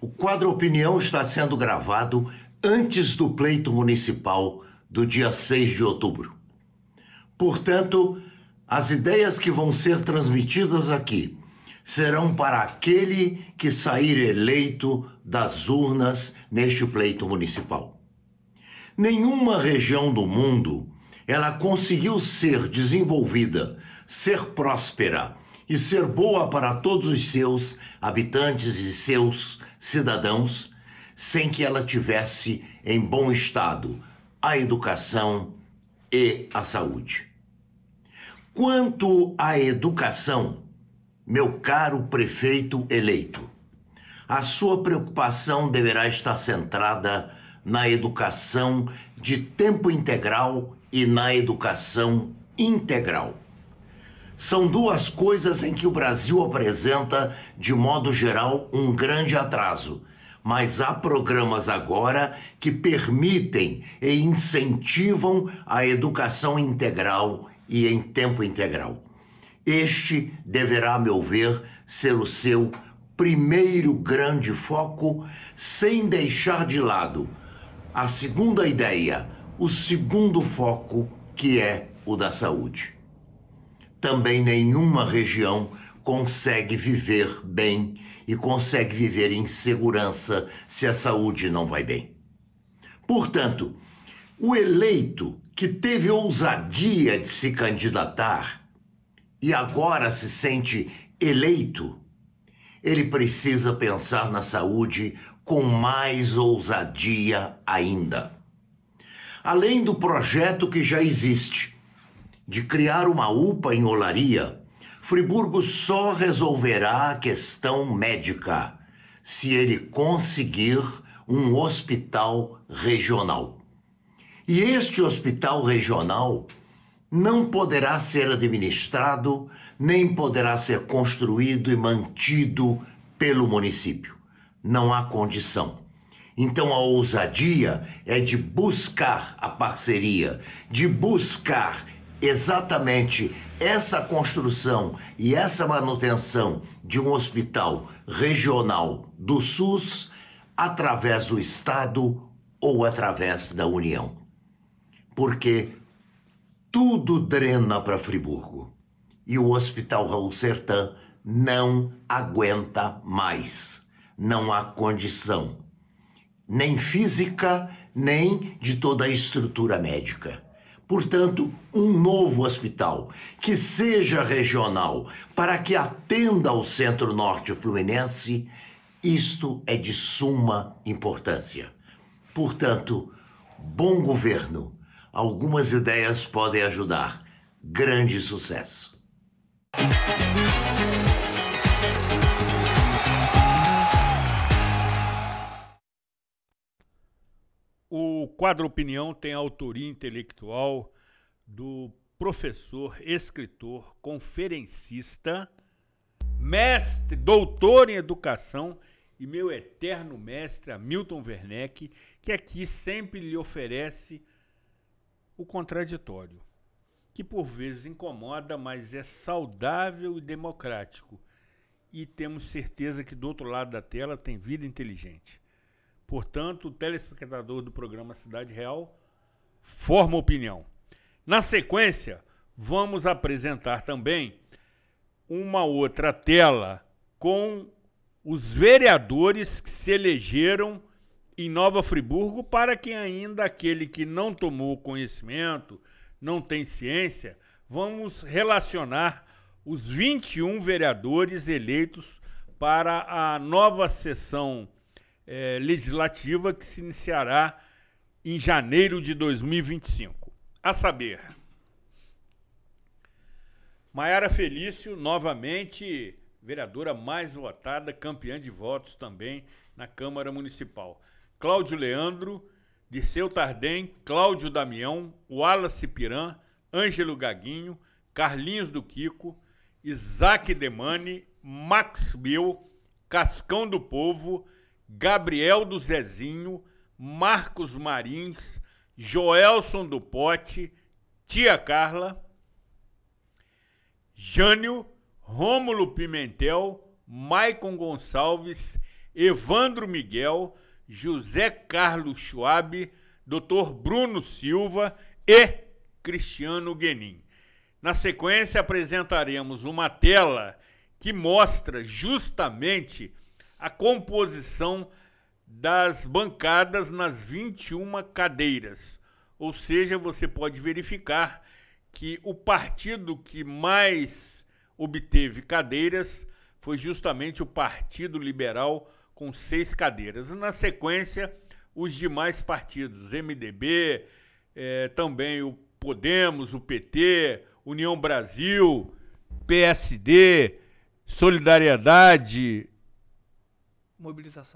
o quadro Opinião está sendo gravado antes do pleito municipal do dia 6 de outubro. Portanto, as ideias que vão ser transmitidas aqui serão para aquele que sair eleito das urnas neste pleito municipal. Nenhuma região do mundo ela conseguiu ser desenvolvida, ser próspera e ser boa para todos os seus habitantes e seus cidadãos sem que ela tivesse em bom estado a educação e a saúde. Quanto à educação, meu caro prefeito eleito, a sua preocupação deverá estar centrada na educação de tempo integral e na educação integral. São duas coisas em que o Brasil apresenta, de modo geral, um grande atraso, mas há programas agora que permitem e incentivam a educação integral e em tempo integral. Este deverá, a meu ver, ser o seu primeiro grande foco, sem deixar de lado a segunda ideia, o segundo foco, que é o da saúde. Também nenhuma região consegue viver bem e consegue viver em segurança se a saúde não vai bem. Portanto, o eleito que teve ousadia de se candidatar e agora se sente eleito, ele precisa pensar na saúde com mais ousadia ainda. Além do projeto que já existe, de criar uma UPA em Olaria, Friburgo só resolverá a questão médica se ele conseguir um hospital regional. E este hospital regional não poderá ser administrado, nem poderá ser construído e mantido pelo município. Não há condição. Então a ousadia é de buscar a parceria, de buscar exatamente essa construção e essa manutenção de um hospital regional do SUS através do Estado ou através da União. Porque tudo drena para Friburgo e o Hospital Raul Sertã não aguenta mais. Não há condição, nem física, nem de toda a estrutura médica. Portanto, um novo hospital que seja regional para que atenda ao Centro-Norte Fluminense, isto é de suma importância. Portanto, bom governo, algumas ideias podem ajudar. Grande sucesso. O quadro Opinião tem a autoria intelectual do professor, escritor, conferencista, mestre, doutor em educação e meu eterno mestre Hamilton Werneck, que aqui sempre lhe oferece o contraditório, que por vezes incomoda, mas é saudável e democrático. E temos certeza que do outro lado da tela tem vida inteligente. Portanto, o telespectador do programa Cidade Real forma opinião. Na sequência, vamos apresentar também uma outra tela com os vereadores que se elegeram em Nova Friburgo, para quem ainda, aquele que não tomou conhecimento, não tem ciência, vamos relacionar os 21 vereadores eleitos para a nova sessão legislativa que se iniciará em janeiro de 2025. A saber, Maiara Felício, novamente vereadora mais votada, campeã de votos também na Câmara Municipal. Cláudio Leandro, Dirceu Tardem, Cláudio Damião, Wallace Piran, Ângelo Gaguinho, Carlinhos do Kiko, Isaac Demani, Max Bill, Cascão do Povo, Gabriel do Zezinho, Marcos Marins, Joelson do Pote, Tia Carla, Jânio, Rômulo Pimentel, Maicon Gonçalves, Evandro Miguel, José Carlos Schwab, Dr. Bruno Silva e Cristiano Guenin. Na sequência, apresentaremos uma tela que mostra justamente a composição das bancadas nas 21 cadeiras. Ou seja, você pode verificar que o partido que mais obteve cadeiras foi justamente o Partido Liberal, com 6 cadeiras. Na sequência, os demais partidos, MDB, também o Podemos, o PT, União Brasil, PSD, Solidariedade,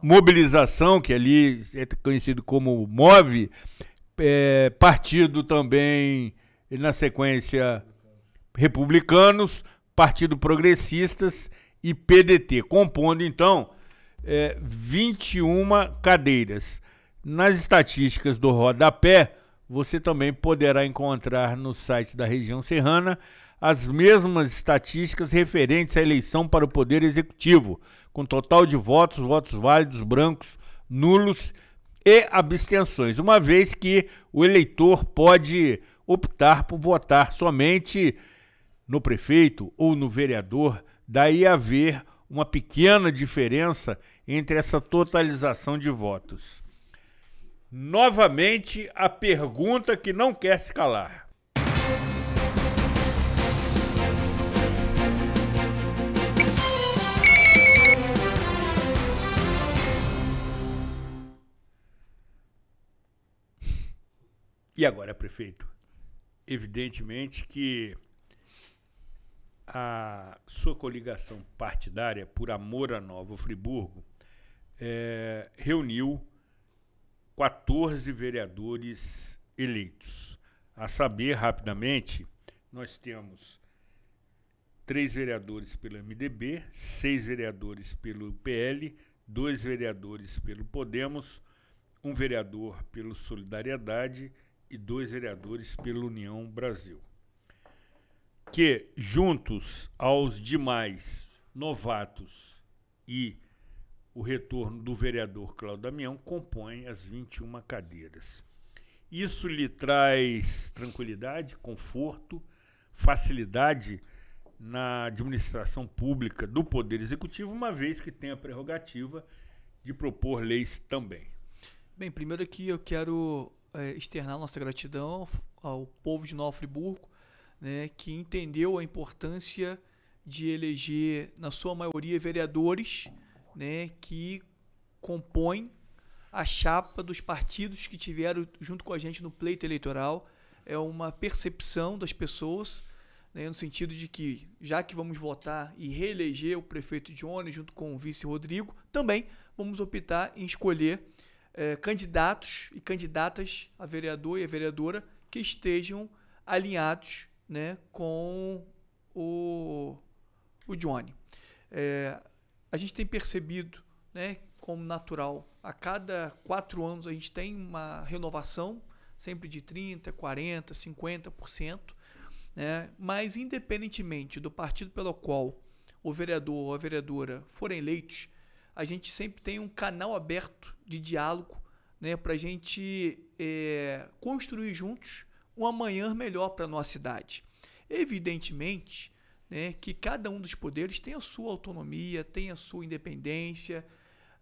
Mobilização, que ali é conhecido como MOVE, partido também, na sequência, Republicanos, Partido Progressistas e PDT, compondo então 21 cadeiras. Nas estatísticas do rodapé, você também poderá encontrar no site da região serrana as mesmas estatísticas referentes à eleição para o Poder Executivo, com total de votos, votos válidos, brancos, nulos e abstenções, uma vez que o eleitor pode optar por votar somente no prefeito ou no vereador, daí haver uma pequena diferença entre essa totalização de votos. Novamente, a pergunta que não quer se calar. E agora, prefeito? Evidentemente que a sua coligação partidária por amor a Nova Friburgo reuniu 14 vereadores eleitos. A saber, rapidamente, nós temos 3 vereadores pelo MDB, 6 vereadores pelo PL, 2 vereadores pelo Podemos, 1 vereador pelo Solidariedade e 2 vereadores pela União Brasil, que, juntos aos demais novatos e o retorno do vereador Cláudio Damião, compõem as 21 cadeiras. Isso lhe traz tranquilidade, conforto, facilidade na administração pública do Poder Executivo, uma vez que tem a prerrogativa de propor leis também. Bem, primeiro aqui eu quero externar nossa gratidão ao povo de Nova Friburgo, né, que entendeu a importância de eleger, na sua maioria, vereadores, né, que compõem a chapa dos partidos que tiveram junto com a gente no pleito eleitoral. É uma percepção das pessoas, né, no sentido de que, já que vamos votar e reeleger o prefeito Johnny junto com o vice Rodrigo, também vamos optar em escolher candidatos e candidatas a vereador e a vereadora que estejam alinhados, né, com o Johnny. A gente tem percebido, né, como natural, a cada 4 anos a gente tem uma renovação, sempre de 30%, 40%, 50%, né, mas independentemente do partido pelo qual o vereador ou a vereadora forem eleitos, a gente sempre tem um canal aberto de diálogo, né, para a gente construir juntos um amanhã melhor para a nossa cidade. Evidentemente, né, que cada um dos poderes tem a sua autonomia, tem a sua independência,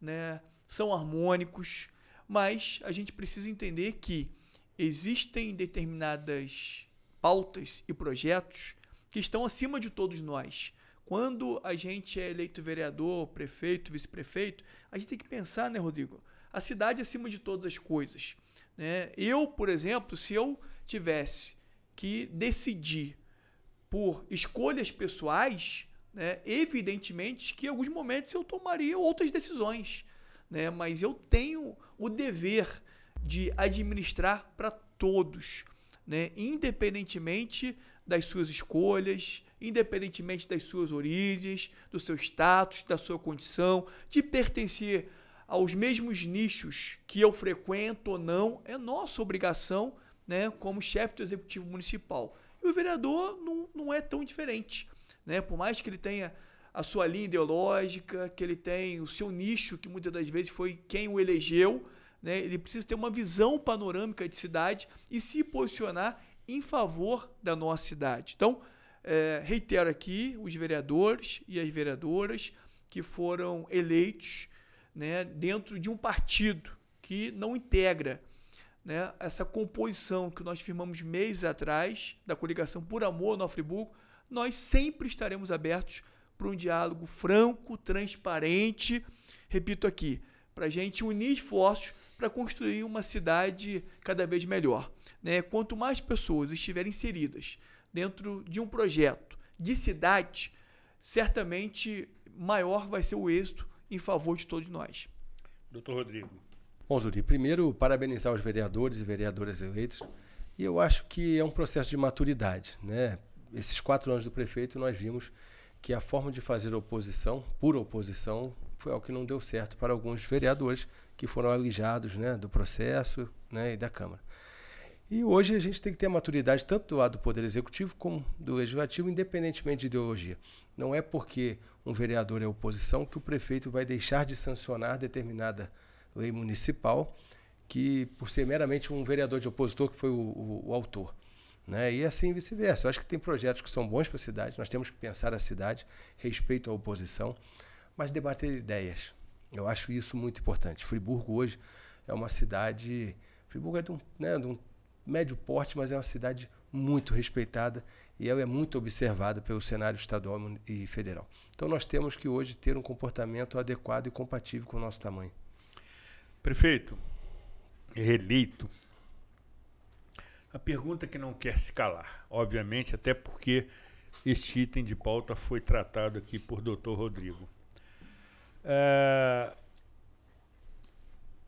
né, são harmônicos, mas a gente precisa entender que existem determinadas pautas e projetos que estão acima de todos nós. Quando a gente é eleito vereador, prefeito, vice-prefeito, a gente tem que pensar, né, Rodrigo? A cidade acima de todas as coisas, né? Eu, por exemplo, se eu tivesse que decidir por escolhas pessoais, né, evidentemente que em alguns momentos eu tomaria outras decisões, né? Mas eu tenho o dever de administrar para todos, né? Independentemente das suas escolhas, independentemente das suas origens, do seu status, da sua condição, de pertencer aos mesmos nichos que eu frequento ou não, é nossa obrigação, né, como chefe do Executivo Municipal. E o vereador não é tão diferente, né? Por mais que ele tenha a sua linha ideológica, que ele tenha o seu nicho, que muitas das vezes foi quem o elegeu, né? Ele precisa ter uma visão panorâmica de cidade e se posicionar em favor da nossa cidade. Então, reitero aqui os vereadores e as vereadoras que foram eleitos, né, dentro de um partido que não integra, né, essa composição que nós firmamos meses atrás, da coligação Por Amor Nova Friburgo. Nós sempre estaremos abertos para um diálogo franco, transparente, repito aqui, para a gente unir esforços para construir uma cidade cada vez melhor, né? Quanto mais pessoas estiverem inseridas dentro de um projeto de cidade, certamente maior vai ser o êxito em favor de todos nós. Doutor Rodrigo. Bom, Zuri, primeiro parabenizar os vereadores e vereadoras eleitos, e eu acho que é um processo de maturidade, né? Esses 4 anos do prefeito nós vimos que a forma de fazer oposição, por oposição, foi algo que não deu certo para alguns vereadores que foram alijados, né, do processo, né, e da Câmara. E hoje a gente tem que ter a maturidade tanto do lado do Poder Executivo como do Legislativo, independentemente de ideologia. Não é porque um vereador é oposição que o prefeito vai deixar de sancionar determinada lei municipal, que por ser meramente um vereador de opositor que foi o autor, né? E assim vice-versa. Eu acho que tem projetos que são bons para a cidade, nós temos que pensar a cidade, respeito à oposição, mas debater ideias. Eu acho isso muito importante. Friburgo hoje é uma cidade... Friburgo é de um médio porte, mas é uma cidade muito respeitada e ela é muito observada pelo cenário estadual e federal. Então nós temos que hoje ter um comportamento adequado e compatível com o nosso tamanho. Prefeito, reeleito, a pergunta que não quer se calar, obviamente, até porque este item de pauta foi tratado aqui por Dr. Rodrigo.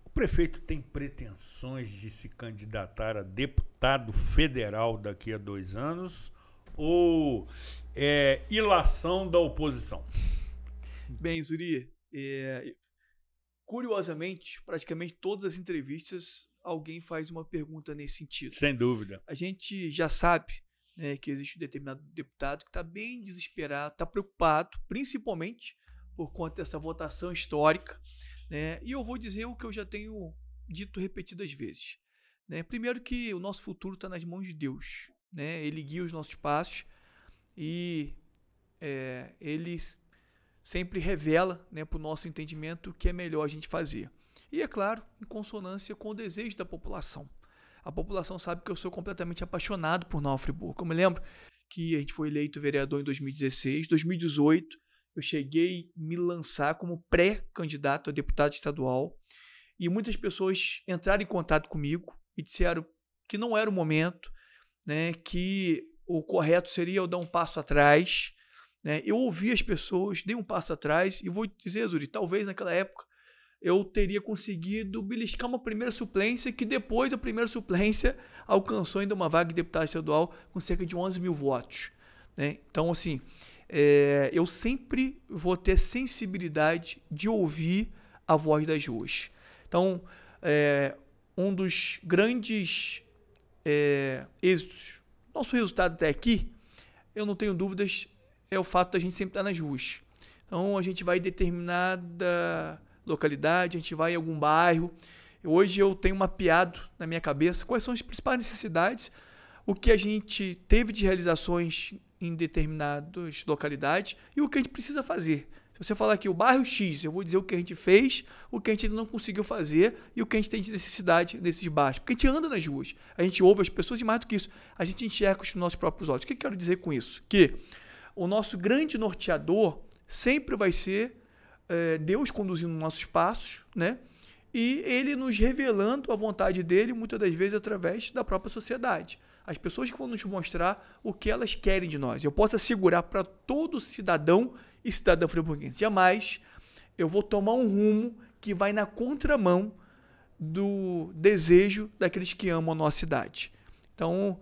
O prefeito tem pretensões de se candidatar a deputado federal daqui a 2 anos ou é ilação da oposição? Bem, Zuri, curiosamente, praticamente todas as entrevistas alguém faz uma pergunta nesse sentido. Sem dúvida. A gente já sabe, né, que existe um determinado deputado que está bem desesperado, está preocupado, principalmente por conta dessa votação histórica, né? E eu vou dizer o que eu já tenho dito repetidas vezes, né? Primeiro que o nosso futuro está nas mãos de Deus, né? Ele guia os nossos passos e ele sempre revela, né, para o nosso entendimento o que é melhor a gente fazer. E, é claro, em consonância com o desejo da população. A população sabe que eu sou completamente apaixonado por Nova Friburgo. Eu me lembro que a gente foi eleito vereador em 2016, 2018, eu cheguei a me lançar como pré-candidato a deputado estadual e muitas pessoas entraram em contato comigo e disseram que não era o momento, né, que o correto seria eu dar um passo atrás, né? Eu ouvi as pessoas, dei um passo atrás e vou dizer, Zuri, talvez naquela época eu teria conseguido beliscar uma primeira suplência que depois a primeira suplência alcançou ainda uma vaga de deputado estadual com cerca de 11 mil votos, né? Então, assim, eu sempre vou ter sensibilidade de ouvir a voz das ruas. Então, um dos grandes êxitos, nosso resultado até aqui, eu não tenho dúvidas, é o fato da gente sempre estar nas ruas. Então, a gente vai em determinada localidade, a gente vai em algum bairro. Hoje eu tenho mapeado na minha cabeça quais são as principais necessidades, o que a gente teve de realizações em determinadas localidades e o que a gente precisa fazer. Se você falar aqui o bairro X, eu vou dizer o que a gente fez, o que a gente ainda não conseguiu fazer e o que a gente tem de necessidade nesses bairros. Porque a gente anda nas ruas, a gente ouve as pessoas e mais do que isso, a gente enxerga com os nossos próprios olhos. O que eu quero dizer com isso? Que o nosso grande norteador sempre vai ser Deus conduzindo nossos passos, né? E Ele nos revelando a vontade dEle, muitas das vezes através da própria sociedade. As pessoas que vão nos mostrar o que elas querem de nós. Eu posso assegurar para todo cidadão e cidadã friburguense, jamais eu vou tomar um rumo que vai na contramão do desejo daqueles que amam a nossa cidade. Então,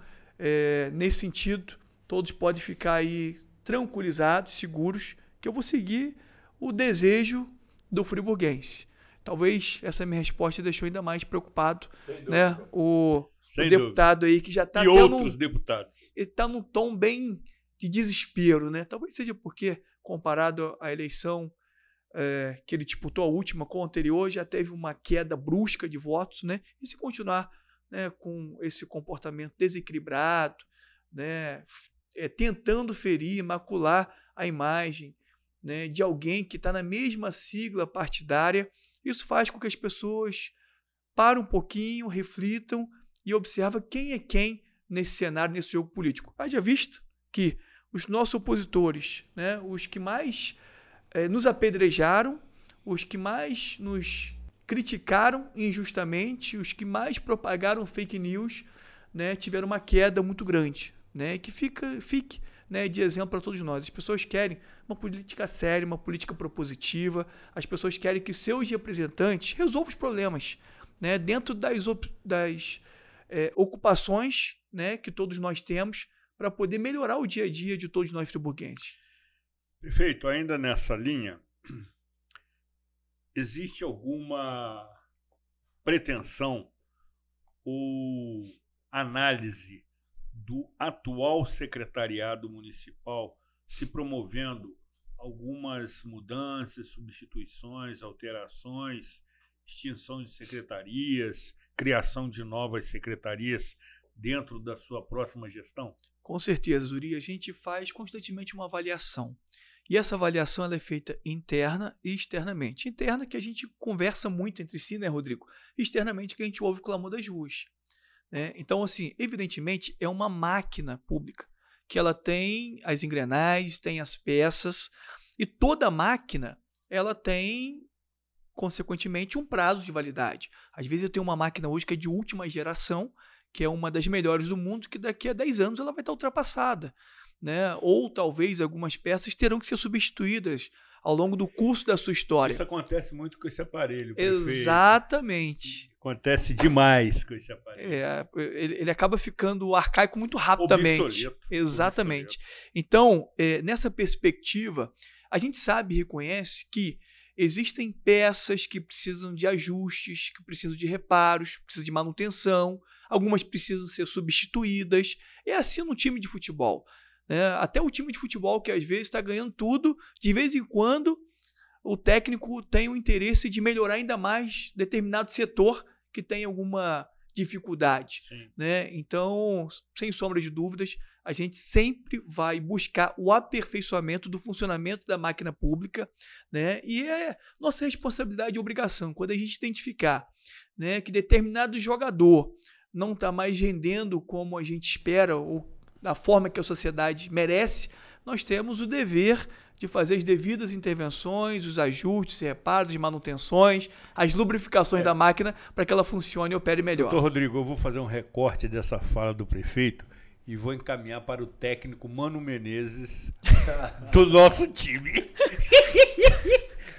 nesse sentido, todos podem ficar aí tranquilizados, seguros, que eu vou seguir o desejo do friburguense. Talvez essa minha resposta deixou ainda mais preocupado, né, o deputado aí que já está... E outros deputados. Ele está num tom bem de desespero, né? Talvez seja porque, comparado à eleição que ele disputou, a última com a anterior, já teve uma queda brusca de votos, né? E se continuar, né, com esse comportamento desequilibrado, né, tentando ferir, macular a imagem, né, de alguém que está na mesma sigla partidária. Isso faz com que as pessoas parem um pouquinho, reflitam e observam quem é quem nesse cenário, nesse jogo político. Haja visto que os nossos opositores, né, os que mais nos apedrejaram, os que mais nos criticaram injustamente, os que mais propagaram fake news, né, tiveram uma queda muito grande, né, que fique, né, de exemplo para todos nós. As pessoas querem uma política séria, uma política propositiva, as pessoas querem que seus representantes resolvam os problemas, né, dentro das ocupações, né, que todos nós temos para poder melhorar o dia a dia de todos nós friburguenses. Prefeito, ainda nessa linha, existe alguma pretensão ou análise do atual secretariado municipal se promovendo algumas mudanças, substituições, alterações, extinção de secretarias, criação de novas secretarias dentro da sua próxima gestão? Com certeza, Zuri, a gente faz constantemente uma avaliação. E essa avaliação ela é feita interna e externamente. Interna que a gente conversa muito entre si, né, Rodrigo? Externamente que a gente ouve o clamor das ruas. Né? Então, assim, evidentemente é uma máquina pública, que ela tem as engrenagens, tem as peças, e toda máquina ela tem, consequentemente, um prazo de validade. Às vezes eu tenho uma máquina hoje que é de última geração, que é uma das melhores do mundo, que daqui a 10 anos ela vai estar ultrapassada. Né? Ou talvez algumas peças terão que ser substituídas ao longo do curso da sua história. Isso acontece muito com esse aparelho, prefeito. Exatamente. Acontece demais com esse aparelho. Ele acaba ficando arcaico muito rapidamente. Obsoleto. Exatamente. Então, nessa perspectiva, a gente sabe e reconhece que existem peças que precisam de ajustes, que precisam de reparos, precisam de manutenção, algumas precisam ser substituídas. É assim no time de futebol. Até o time de futebol que às vezes está ganhando tudo, de vez em quando o técnico tem o interesse de melhorar ainda mais determinado setor que tem alguma dificuldade. Né? Então, sem sombra de dúvidas, a gente sempre vai buscar o aperfeiçoamento do funcionamento da máquina pública, né? E é nossa responsabilidade e obrigação, quando a gente identificar, né, que determinado jogador não está mais rendendo como a gente espera ou da forma que a sociedade merece, nós temos o dever de fazer as devidas intervenções, os ajustes, reparos, as manutenções, as lubrificações da máquina para que ela funcione e opere melhor. Doutor Rodrigo, eu vou fazer um recorte dessa fala do prefeito e vou encaminhar para o técnico Mano Menezes do nosso time,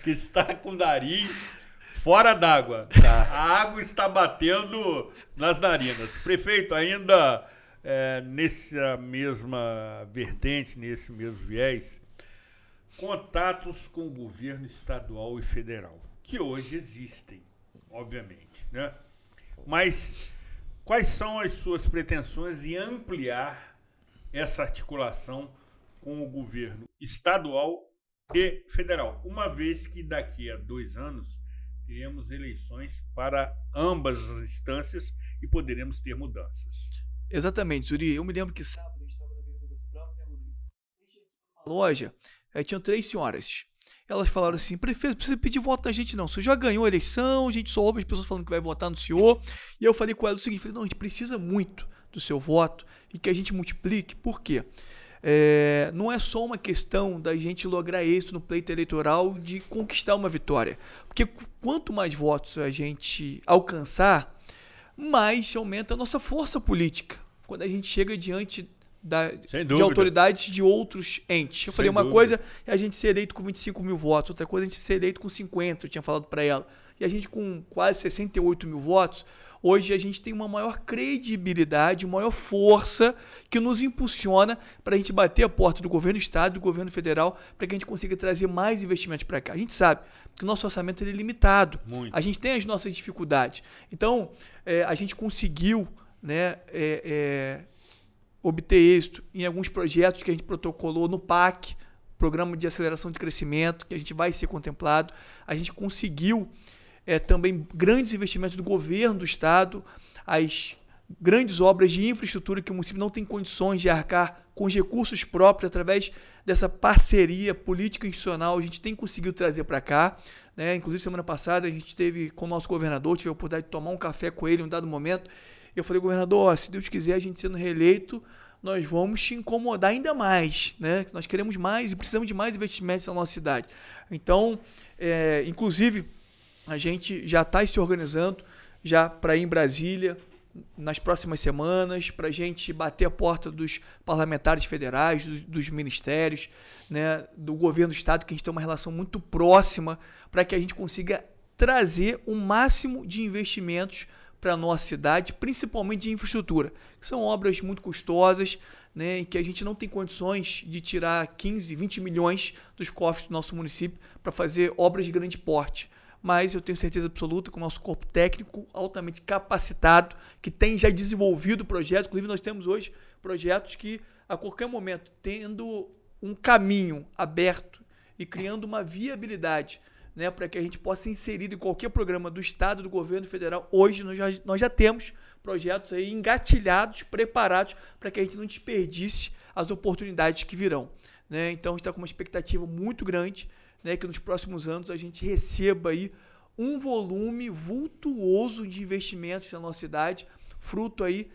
que está com o nariz fora d'água. A água está batendo nas narinas. Prefeito, ainda nessa mesma vertente, nesse mesmo viés, contatos com o governo estadual e federal, que hoje existem, obviamente, né? Mas quais são as suas pretensões em ampliar essa articulação com o governo estadual e federal, uma vez que daqui a 2 anos teremos eleições para ambas as instâncias e poderemos ter mudanças? Exatamente, Zuri. Eu me lembro que sábado a gente estava na Avenida do Branco, né, Rodrigo? A gente entrou numa loja, aí tinham 3 senhoras. Elas falaram assim: prefeito, não precisa pedir voto na gente não. O senhor já ganhou a eleição, a gente só ouve as pessoas falando que vai votar no senhor. E eu falei com ela o seguinte: falei, não, a gente precisa muito do seu voto e que a gente multiplique. Por quê? Não é só uma questão da gente lograr êxito no pleito eleitoral de conquistar uma vitória. Porque quanto mais votos a gente alcançar, mais aumenta a nossa força política. Quando a gente chega diante de autoridades de outros entes. Eu falei, uma coisa é a gente ser eleito com 25 mil votos, outra coisa é a gente ser eleito com 50, eu tinha falado para ela. E a gente com quase 68 mil votos, hoje a gente tem uma maior credibilidade, uma maior força que nos impulsiona para a gente bater a porta do governo do estado, do governo federal, para que a gente consiga trazer mais investimentos para cá. A gente sabe que o nosso orçamento é limitado. Muito. A gente tem as nossas dificuldades. Então, a gente conseguiu, né, obter êxito em alguns projetos que a gente protocolou no PAC, Programa de Aceleração de Crescimento, que a gente vai ser contemplado. A gente conseguiu também grandes investimentos do governo do estado, as grandes obras de infraestrutura que o município não tem condições de arcar com os recursos próprios, através dessa parceria política institucional, a gente tem conseguido trazer para cá, né? Inclusive, semana passada, a gente teve com o nosso governador, tive a oportunidade de tomar um café com ele em um dado momento, e eu falei, governador, ó, se Deus quiser, a gente sendo reeleito, nós vamos te incomodar ainda mais, né? Nós queremos mais e precisamos de mais investimentos na nossa cidade. Então, inclusive, a gente já está se organizando já para ir em Brasília nas próximas semanas, para a gente bater a porta dos parlamentares federais, dos ministérios, né, do governo do estado, que a gente tem uma relação muito próxima, para que a gente consiga trazer o máximo de investimentos para a nossa cidade, principalmente de infraestrutura, que são obras muito custosas, né, em que a gente não tem condições de tirar 15, 20 milhões dos cofres do nosso município para fazer obras de grande porte. Mas eu tenho certeza absoluta que o nosso corpo técnico altamente capacitado, que tem já desenvolvido projetos, inclusive nós temos hoje projetos que a qualquer momento, tendo um caminho aberto e criando uma viabilidade, né, para que a gente possa ser inserido em qualquer programa do Estado, do governo federal, hoje nós já temos projetos aí engatilhados, preparados, para que a gente não desperdice as oportunidades que virão, né? Então a gente está com uma expectativa muito grande, né, que nos próximos anos a gente receba aí um volume vultuoso de investimentos na nossa cidade, fruto aí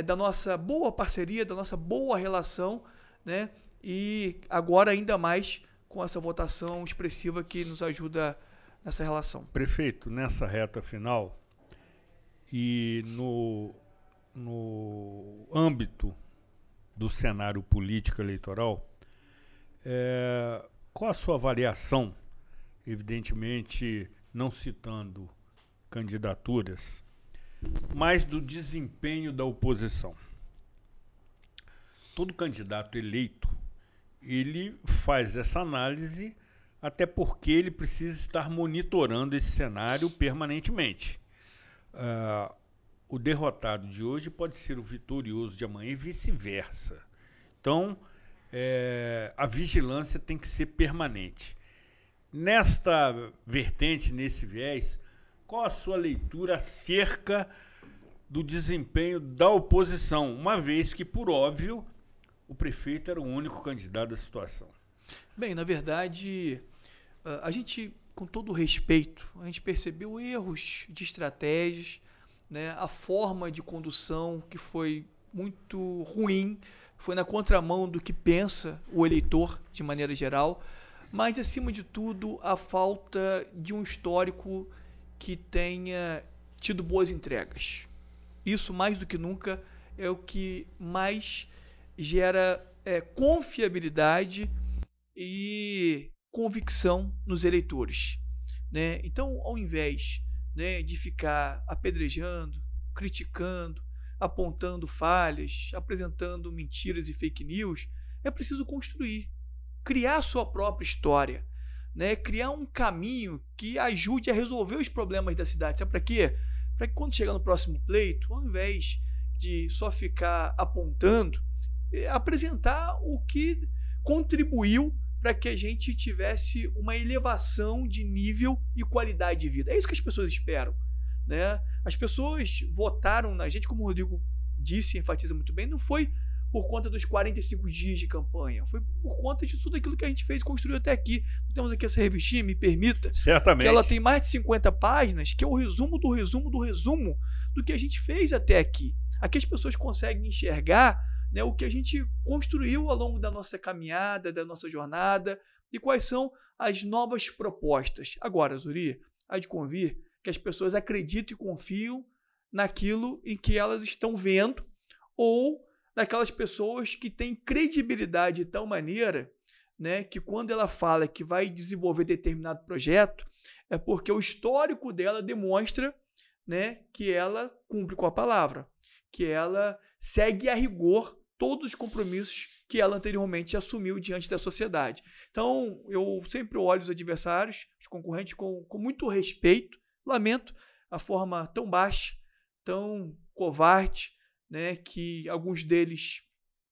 da nossa boa parceria, da nossa boa relação, né, e agora ainda mais com essa votação expressiva que nos ajuda nessa relação. Prefeito, nessa reta final e no âmbito do cenário político eleitoral, qual a sua avaliação, evidentemente não citando candidaturas, mas do desempenho da oposição? Todo candidato eleito, ele faz essa análise, até porque ele precisa estar monitorando esse cenário permanentemente. O derrotado de hoje pode ser o vitorioso de amanhã e vice-versa. Então, a vigilância tem que ser permanente. Nesta vertente, nesse viés, qual a sua leitura acerca do desempenho da oposição, uma vez que, por óbvio, o prefeito era o único candidato da situação? Bem, na verdade, a gente, com todo o respeito, a gente percebeu erros de estratégias, né, a forma de condução que foi muito ruim, foi na contramão do que pensa o eleitor, de maneira geral, mas, acima de tudo, a falta de um histórico que tenha tido boas entregas. Isso, mais do que nunca, é o que mais gera confiabilidade e convicção nos eleitores, né? Então, ao invés, né, de ficar apedrejando, criticando, apontando falhas, apresentando mentiras e fake news, é preciso construir, criar sua própria história, né? Criar um caminho que ajude a resolver os problemas da cidade. Sabe para quê? Para que quando chegar no próximo pleito, ao invés de só ficar apontando, apresentar o que contribuiu para que a gente tivesse uma elevação de nível e qualidade de vida. É isso que as pessoas esperam, né? As pessoas votaram na gente, como o Rodrigo disse e enfatiza muito bem, não foi por conta dos 45 dias de campanha, foi por conta de tudo aquilo que a gente fez e construiu até aqui. Temos aqui essa revistinha, me permita, certamente, que ela tem mais de 50 páginas, que é o resumo do resumo do resumo do que a gente fez até aqui. Aqui as pessoas conseguem enxergar, né, o que a gente construiu ao longo da nossa caminhada, da nossa jornada, e quais são as novas propostas. Agora, Zuri, há de convir que as pessoas acreditam e confiam naquilo em que elas estão vendo, ou daquelas pessoas que têm credibilidade de tal maneira, né, que quando ela fala que vai desenvolver determinado projeto, é porque o histórico dela demonstra, né, que ela cumpre com a palavra, que ela segue a rigor todos os compromissos que ela anteriormente assumiu diante da sociedade. Então, eu sempre olho os adversários, os concorrentes, com muito respeito. Lamento a forma tão baixa, tão covarde, né, que alguns deles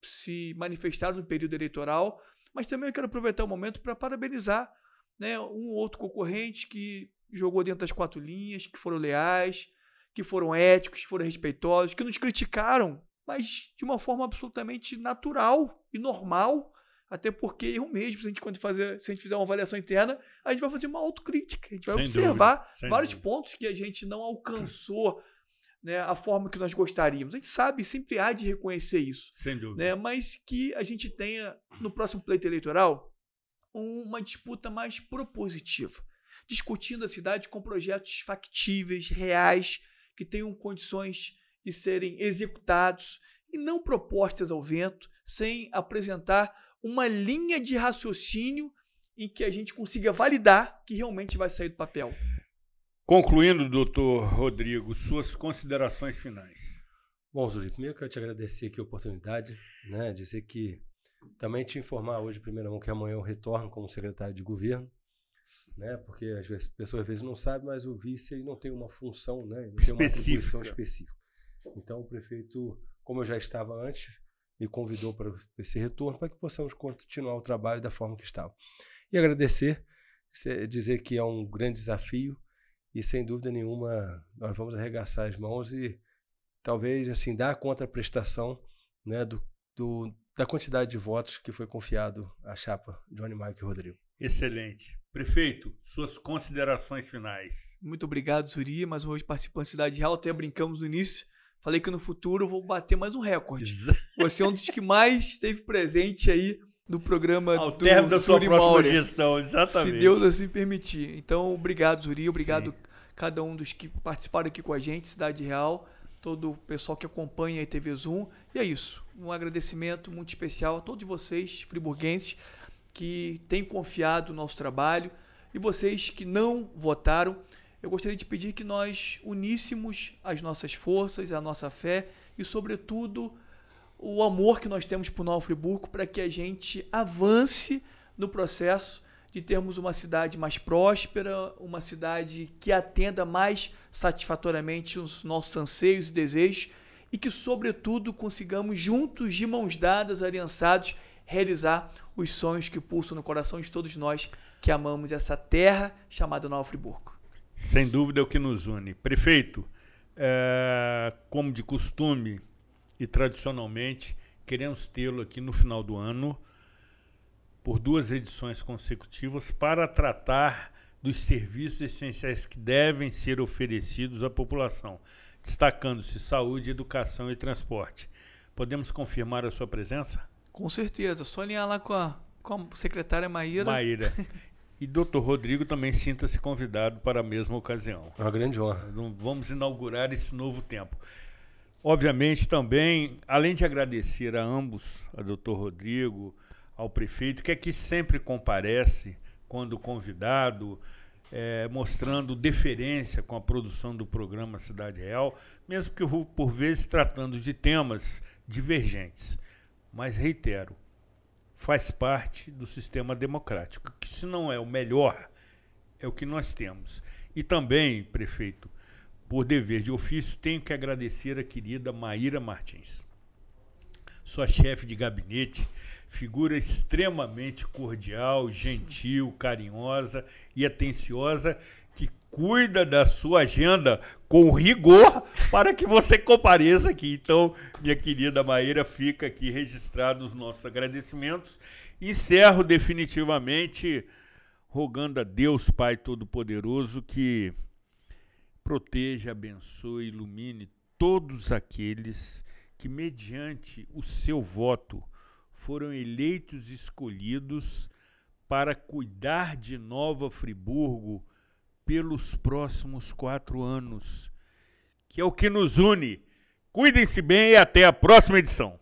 se manifestaram no período eleitoral, mas também eu quero aproveitar o momento para parabenizar, né, um ou outro concorrente que jogou dentro das quatro linhas, que foram leais, que foram éticos, que foram respeitosos, que nos criticaram, mas de uma forma absolutamente natural e normal, até porque eu mesmo, se a gente fizer uma avaliação interna, a gente vai fazer uma autocrítica, a gente vai observar vários pontos que a gente não alcançou, né, a forma que nós gostaríamos. A gente sabe, sempre há de reconhecer isso. Sem dúvida. Né, mas que a gente tenha, no próximo pleito eleitoral, uma disputa mais propositiva, discutindo a cidade com projetos factíveis, reais, que tenham condições de serem executados e não propostas ao vento, sem apresentar uma linha de raciocínio em que a gente consiga validar que realmente vai sair do papel. Concluindo, doutor Rodrigo, suas considerações finais. Bom, Zuri, primeiro eu quero te agradecer aqui a oportunidade, né, dizer que também te informar hoje, primeiro mão, que amanhã eu retorno como secretário de governo, né, porque as pessoas às vezes não sabem, mas o vice não tem uma função, né, não tem uma atribuição específica. Então o prefeito, como eu já estava antes, me convidou para esse retorno para que possamos continuar o trabalho da forma que estava. E agradecer, dizer que é um grande desafio e sem dúvida nenhuma nós vamos arregaçar as mãos e talvez assim dar a contraprestação, né, da quantidade de votos que foi confiado à chapa Johnny Mike e Rodrigo. Excelente. Prefeito, suas considerações finais. Muito obrigado, Zuri, mais uma vez participando da Cidade Real, até brincamos no início. Falei que no futuro eu vou bater mais um recorde. Você é um dos que mais esteve presente aí no programa ao termo da sua próxima gestão, exatamente. Se Deus assim permitir. Então, obrigado, Zuri. Obrigado a cada um dos que participaram aqui com a gente, Cidade Real, todo o pessoal que acompanha a TV Zoom. E é isso. Um agradecimento muito especial a todos vocês, friburguenses, que têm confiado no nosso trabalho. E vocês que não votaram, eu gostaria de pedir que nós uníssemos as nossas forças, a nossa fé e, sobretudo, o amor que nós temos por Nova Friburgo para que a gente avance no processo de termos uma cidade mais próspera, uma cidade que atenda mais satisfatoriamente os nossos anseios e desejos e que, sobretudo, consigamos juntos, de mãos dadas, aliançados, realizar os sonhos que pulsam no coração de todos nós que amamos essa terra chamada Nova Friburgo. Sem dúvida é o que nos une. Prefeito, como de costume e tradicionalmente, queremos tê-lo aqui no final do ano por 2 edições consecutivas para tratar dos serviços essenciais que devem ser oferecidos à população, destacando-se saúde, educação e transporte. Podemos confirmar a sua presença? Com certeza, só alinhar lá com a secretária Maíra. E doutor Rodrigo também sinta-se convidado para a mesma ocasião. É uma grande honra. Vamos inaugurar esse novo tempo. Obviamente também, além de agradecer a ambos, a doutor Rodrigo, ao prefeito, que aqui sempre comparece quando convidado, mostrando deferência com a produção do programa Cidade Real, mesmo que por vezes tratando de temas divergentes. Mas reitero, faz parte do sistema democrático, que se não é o melhor, é o que nós temos. E também, prefeito, por dever de ofício, tenho que agradecer a querida Maíra Martins, sua chefe de gabinete, figura extremamente cordial, gentil, carinhosa e atenciosa, que cuida da sua agenda com rigor para que você compareça aqui. Então, minha querida Maíra, fica aqui registrados os nossos agradecimentos. Encerro definitivamente rogando a Deus Pai Todo-Poderoso que proteja, abençoe, ilumine todos aqueles que, mediante o seu voto, foram eleitos e escolhidos para cuidar de Nova Friburgo pelos próximos 4 anos, que é o que nos une. Cuidem-se bem e até a próxima edição.